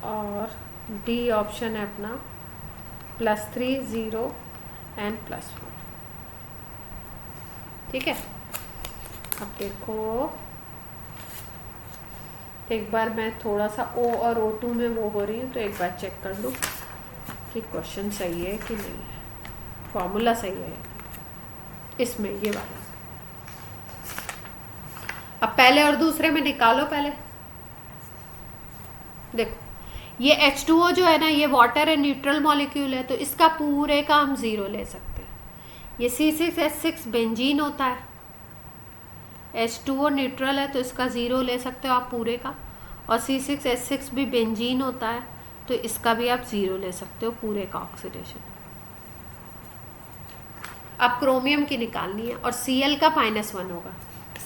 और डी ऑप्शन है अपना +3 0 एंड +4। ठीक है, अब देखो एक बार मैं थोड़ा सा O और O2 में वो हो रही हूँ, तो एक बार चेक कर लूँ कि क्वेश्चन सही है कि नहीं है, फॉर्मूला सही है इसमें ये वाला। अब पहले और दूसरे में निकालो। पहले देखो ये H2O जो है ना, ये वाटर है, न्यूट्रल मॉलिक्यूल है, तो इसका पूरे का हम 0 ले सकते हैं। ये C6H6 बेंजीन होता है, H2O न्यूट्रल है तो इसका 0 ले सकते हो आप पूरे का, और C6H6 भी बेंजीन होता है तो इसका भी आप 0 ले सकते हो पूरे का ऑक्सीडेशन। अब क्रोमियम की निकालनी है, और Cl का -1 होगा,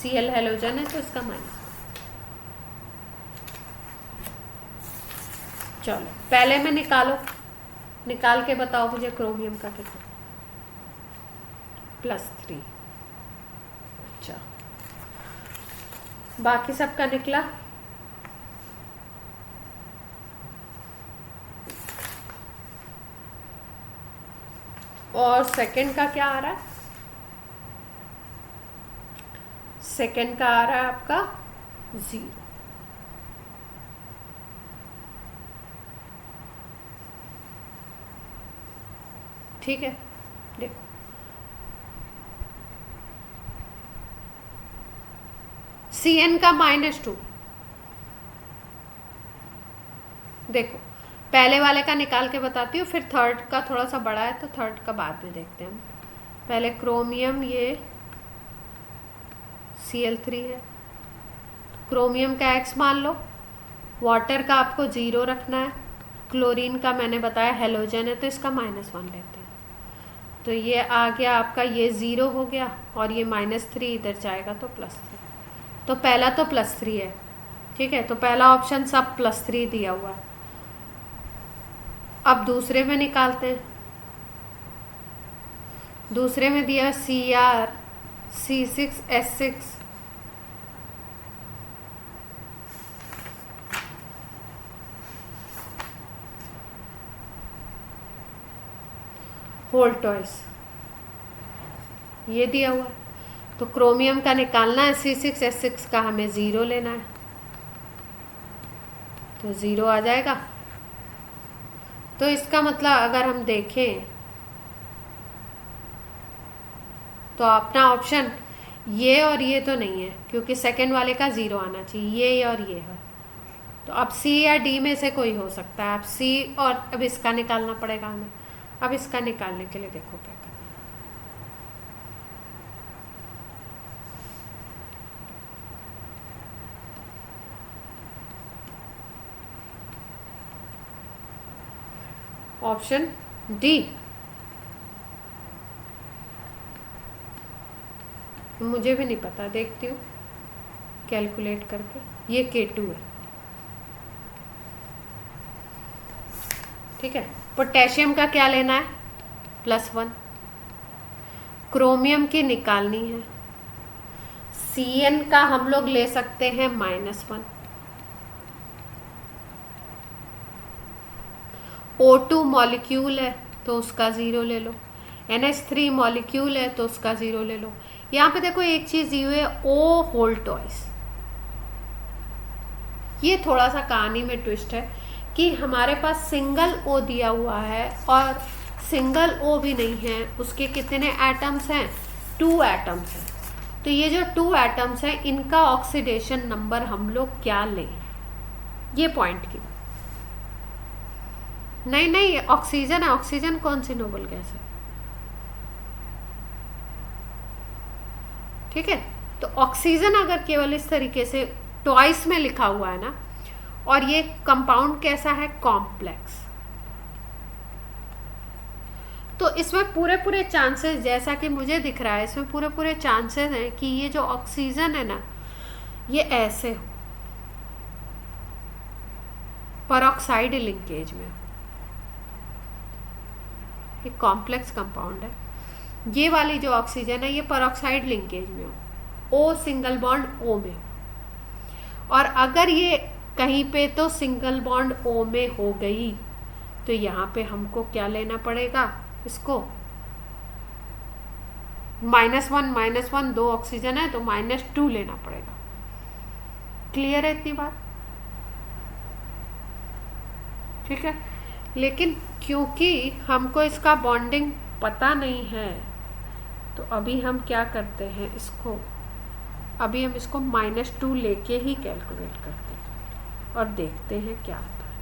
Cl हेलोजन है तो इसका -1। चलो पहले में निकालो, निकाल के बताओ मुझे क्रोमियम का कितना, +3। अच्छा बाकी सबका निकला, और सेकंड का क्या आ रहा है, सेकंड का आ रहा है आपका 0। ठीक है देखो Cn का -2, देखो पहले वाले का निकाल के बताती हूँ, फिर थर्ड का थोड़ा सा बड़ा है तो थर्ड का बाद में देखते हैं हम। पहले क्रोमियम, ये Cl3 है, क्रोमियम का X मान लो, वाटर का आपको 0 रखना है, क्लोरीन का मैंने बताया हेलोजन है तो इसका -1 लेते हैं, तो ये आ गया आपका, ये 0 हो गया, और ये -3 इधर जाएगा तो +3, तो पहला तो +3 है। ठीक है, तो पहला ऑप्शन सब +3 दिया हुआ है। अब दूसरे में निकालते हैं, दूसरे में दिया CrC6S6 होल टॉइस, ये दिया हुआ है, तो क्रोमियम का निकालना है, C6S6 का हमें 0 लेना है, तो 0 आ जाएगा। तो इसका मतलब अगर हम देखें तो अपना ऑप्शन ये और ये तो नहीं है, क्योंकि सेकंड वाले का 0 आना चाहिए, ये और ये है। तो अब सी या डी में से कोई हो सकता है। अब सी, और अब इसका निकालना पड़ेगा हमें। अब इसका निकालने के लिए देखो क्या करना। ऑप्शन डी, मुझे भी नहीं पता, देखती हूँ कैलकुलेट करके। ये K2 है, ठीक है। पोटेशियम का क्या लेना है? +1। क्रोमियम की निकालनी है। Cn का हम लोग ले सकते हैं -1। O2 मॉलिक्यूल है तो उसका 0 ले लो। NH3 मॉलिक्यूल है तो उसका 0 ले लो। यहाँ पे देखो एक चीज दी हुई है, O होल ट्वाइस। ये थोड़ा सा कहानी में ट्विस्ट है कि हमारे पास सिंगल O दिया हुआ है और सिंगल O भी नहीं है, उसके कितने एटम्स हैं? 2 एटम्स हैं। तो ये जो 2 एटम्स हैं इनका ऑक्सीडेशन नंबर हम लोग क्या लें? ये पॉइंट की नहीं, ऑक्सीजन है। ऑक्सीजन कौन सी नोबल गैस है? ठीक है, तो ऑक्सीजन अगर केवल इस तरीके से ट्वाइस में लिखा हुआ है ना, और ये कंपाउंड कैसा है? कॉम्प्लेक्स। तो इसमें पूरे चांसेस, जैसा कि मुझे दिख रहा है, इसमें पूरे चांसेस हैं कि ये जो ऑक्सीजन है ना, ये ऐसे हो, परऑक्साइड लिंकेज में हो। ये कॉम्प्लेक्स कंपाउंड है। ये वाली जो ऑक्सीजन है ये परऑक्साइड लिंकेज में हो, O सिंगल बॉन्ड O में हो। और अगर ये कहीं पे तो सिंगल बॉन्ड O में हो गई तो यहाँ पे हमको क्या लेना पड़ेगा? इसको -1 2 ऑक्सीजन है तो -2 लेना पड़ेगा। क्लियर है इतनी बात? ठीक है, लेकिन क्योंकि हमको इसका बॉन्डिंग पता नहीं है तो अभी हम क्या करते हैं, इसको अभी हम इसको -2 लेके ही कैलकुलेट करते हैं और देखते हैं क्या आता है,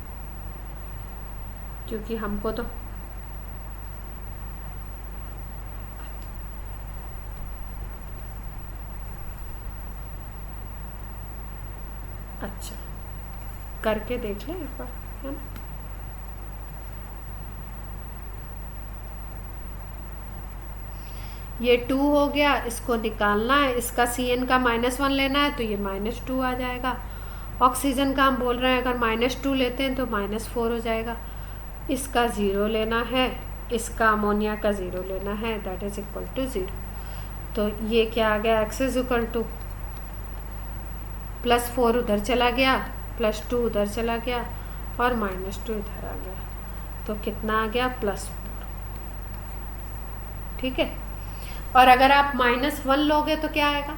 क्योंकि हमको तो अच्छा करके देख लें एक बार, है ना। ये 2 हो गया, इसको निकालना है। इसका Cn का -1 लेना है तो ये -2 आ जाएगा। ऑक्सीजन का हम बोल रहे हैं अगर -2 लेते हैं तो -4 हो जाएगा। इसका 0 लेना है, इसका अमोनिया का 0 लेना है, दैट इज इक्वल टू 0। तो ये क्या आ गया? x इज इक्वल टू +4 उधर चला गया, +2 उधर चला गया और -2 इधर आ गया, तो कितना आ गया? +4। ठीक है, और अगर आप -1 लोगे तो क्या आएगा?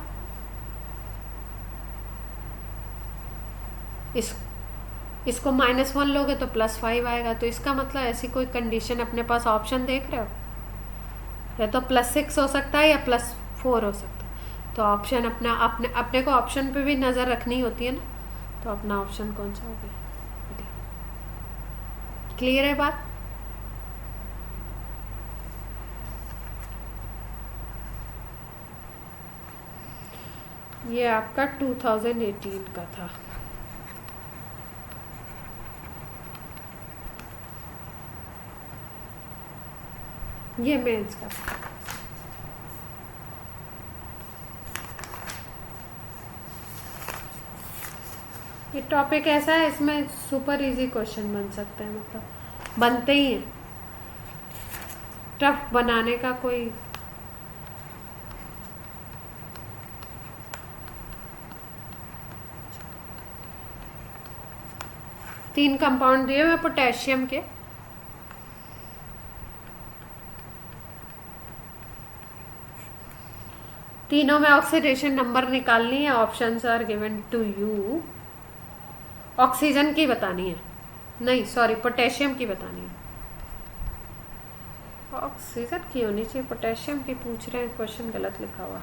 इसको -1 लोगे तो +5 आएगा। तो इसका मतलब ऐसी कोई कंडीशन अपने पास ऑप्शन देख रहे हो, या तो +6 हो सकता है या +4 हो सकता है। तो ऑप्शन अपने को ऑप्शन पे भी नज़र रखनी होती है ना, तो अपना ऑप्शन कौन सा हो गया? क्लियर है बात? ये आपका 2018 का था। ये मेंस का था। ये टॉपिक ऐसा है, इसमें सुपर इजी क्वेश्चन बन सकते हैं, मतलब बनते ही हैं, टफ बनाने का कोई तीन कंपाउंड दिए हुए पोटेशियम के, तीनों में ऑक्सीडेशन नंबर निकालनी है। Options are given to you. Oxygen की बतानी है, नहीं सॉरी पोटेशियम की बतानी है। ऑक्सीजन की होनी चाहिए, पोटेशियम की पूछ रहे हैं, क्वेश्चन गलत लिखा हुआ।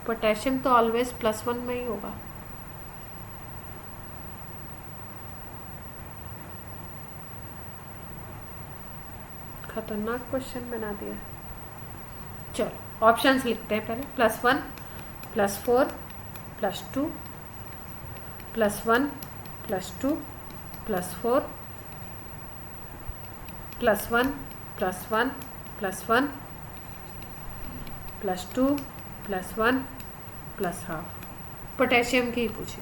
पोटेशियम तो ऑलवेज +1 में ही होगा। खतरनाक क्वेश्चन बना दिया। चलो ऑप्शंस लिखते हैं पहले। +1, +4, +2, +1, +2, +4, +1, +1, +1, +2, +1, +½ पोटेशियम की ही पूछे।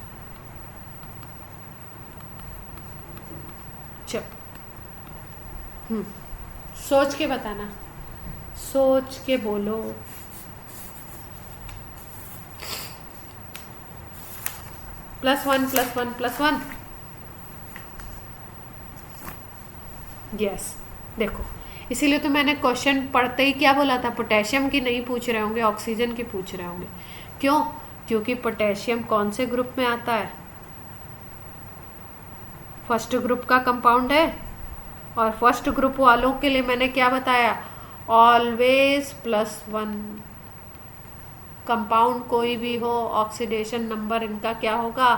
चलो सोच के बताना, सोच के बोलो। +1, +1, +1। यस, देखो इसीलिए तो मैंने क्वेश्चन पढ़ते ही क्या बोला था, पोटेशियम की नहीं पूछ रहे होंगे, ऑक्सीजन की पूछ रहे होंगे। क्यों? क्योंकि पोटेशियम कौन से ग्रुप में आता है? फर्स्ट ग्रुप का कंपाउंड है, और फर्स्ट ग्रुप वालों के लिए मैंने क्या बताया, ऑलवेज +1। कंपाउंड कोई भी हो, ऑक्सीडेशन नंबर इनका क्या होगा,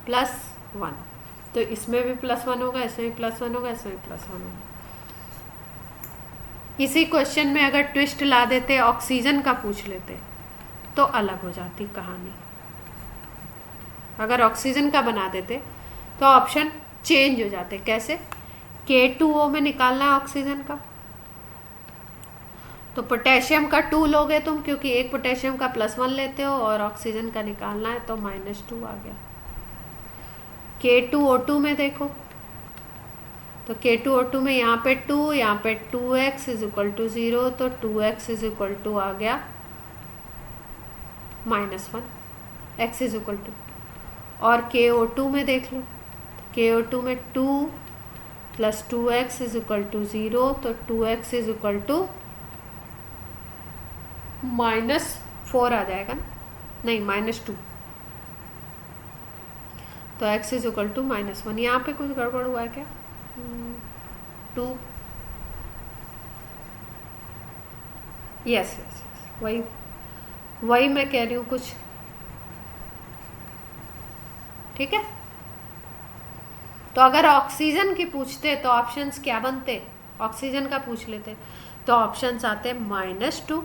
+1। तो इसमें भी +1 होगा, इसमें भी +1 होगा, इसमें भी +1 होगा। इसी क्वेश्चन में अगर ट्विस्ट ला देते, ऑक्सीजन का पूछ लेते, तो अलग हो जाती कहानी। अगर ऑक्सीजन का बना देते तो ऑप्शन चेंज हो जाते। कैसे? K2O में निकालना है ऑक्सीजन का, तो पोटेशियम का 2 लोगे तुम, क्योंकि एक पोटेशियम का +1 लेते हो, और ऑक्सीजन का निकालना है तो -2 आ गया। K2O2 में देखो, तो K2O2 में यहाँ पे 2, यहाँ पे 2x = 0, तो 2x = आ गया -1, x = और KO2 में देख लो, KO2 में 2 + 2x = 0, तो 2x = -4 आ जाएगा ना, नहीं -2, तो x = -1। यहाँ पे कुछ गड़बड़ हुआ है क्या? 2, यस, वही मैं कह रही हूँ कुछ, ठीक है। तो अगर ऑक्सीजन की पूछते तो ऑप्शंस क्या बनते, ऑक्सीजन का पूछ लेते तो ऑप्शंस आते -2,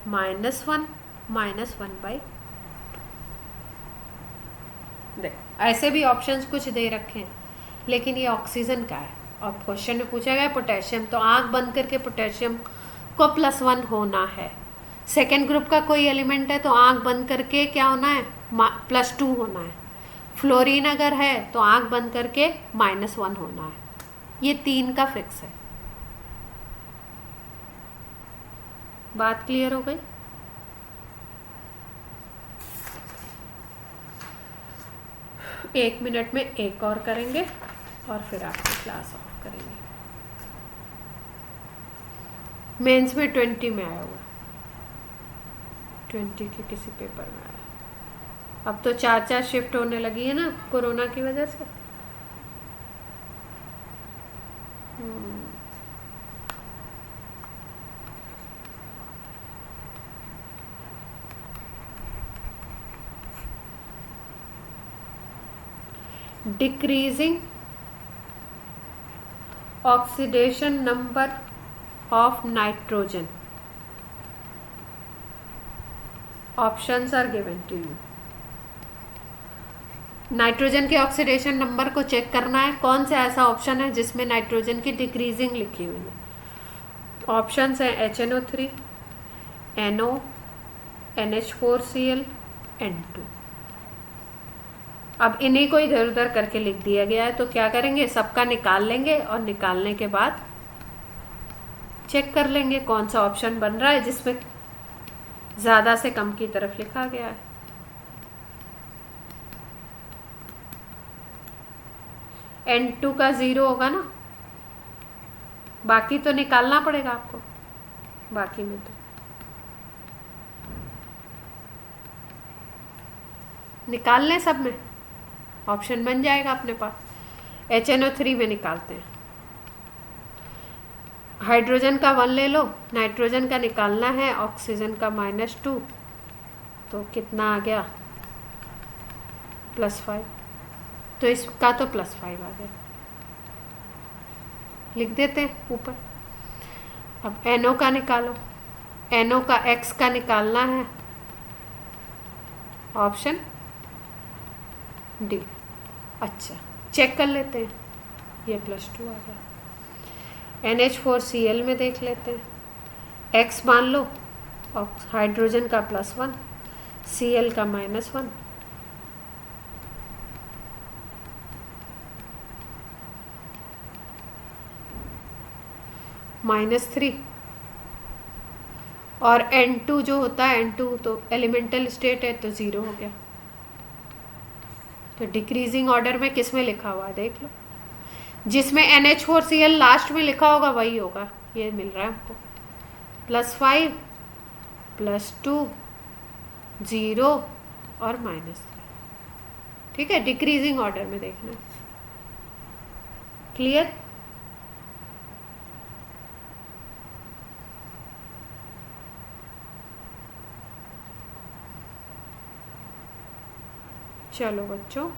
-1, -1/2। देख ऐसे भी ऑप्शंस कुछ दे रखे हैं, लेकिन ये ऑक्सीजन का है, और क्वेश्चन में पूछा गया पोटेशियम, तो आंख बंद करके पोटेशियम को +1 होना है। सेकेंड ग्रुप का कोई एलिमेंट है तो आंख बंद करके क्या होना है, +2 होना है। फ्लोरीन अगर है तो आंख बंद करके -1 होना है। ये 3 का फिक्स है। बात क्लियर हो गई? एक मिनट में एक और करेंगे और फिर आपकी क्लास ऑफ करेंगे। मेंस में 20 में आया हुआ, 20 के किसी पेपर में आया। अब तो 4 शिफ्ट होने लगी है ना कोरोना की वजह से। Decreasing oxidation number of nitrogen, options are given to you. Nitrogen के ऑक्सीडेशन नंबर को चेक करना है, कौन सा ऐसा ऑप्शन है जिसमें नाइट्रोजन की डिक्रीजिंग लिखी हुई है। ऑप्शंस हैं HNO3, NO, NH4Cl, N2। अब इन्हीं को इधर उधर करके लिख दिया गया है, तो क्या करेंगे, सबका निकाल लेंगे और निकालने के बाद चेक कर लेंगे कौन सा ऑप्शन बन रहा है जिसमें ज़्यादा से कम की तरफ लिखा गया है। N2 का 0 होगा ना, बाकी तो निकालना पड़ेगा आपको, बाकी में तो निकाल लें, सब में ऑप्शन बन जाएगा अपने पास। HNO3 में निकालते हैं। हाइड्रोजन का 1 ले लो, नाइट्रोजन का निकालना है, ऑक्सीजन का -2, तो कितना आ गया +5, तो इसका तो +5 आ गया, लिख देते हैं ऊपर। अब NO का निकालो, NO का X का निकालना है, ऑप्शन डी। अच्छा चेक कर लेते हैं, ये +2 आ गया। NH4Cl में देख लेते हैं, X मान लो, और हाइड्रोजन का +1, Cl का -1, -3, और N2 जो होता है, N2 तो एलिमेंटल स्टेट है तो 0 हो गया। तो डिक्रीजिंग ऑर्डर में किस में लिखा हुआ है देख लो, जिसमें NH4Cl लास्ट में लिखा होगा वही होगा, ये मिल रहा है हमको, +5, +2, 0 और -3। ठीक है, डिक्रीजिंग ऑर्डर में देखना। क्लियर? चलो बच्चों।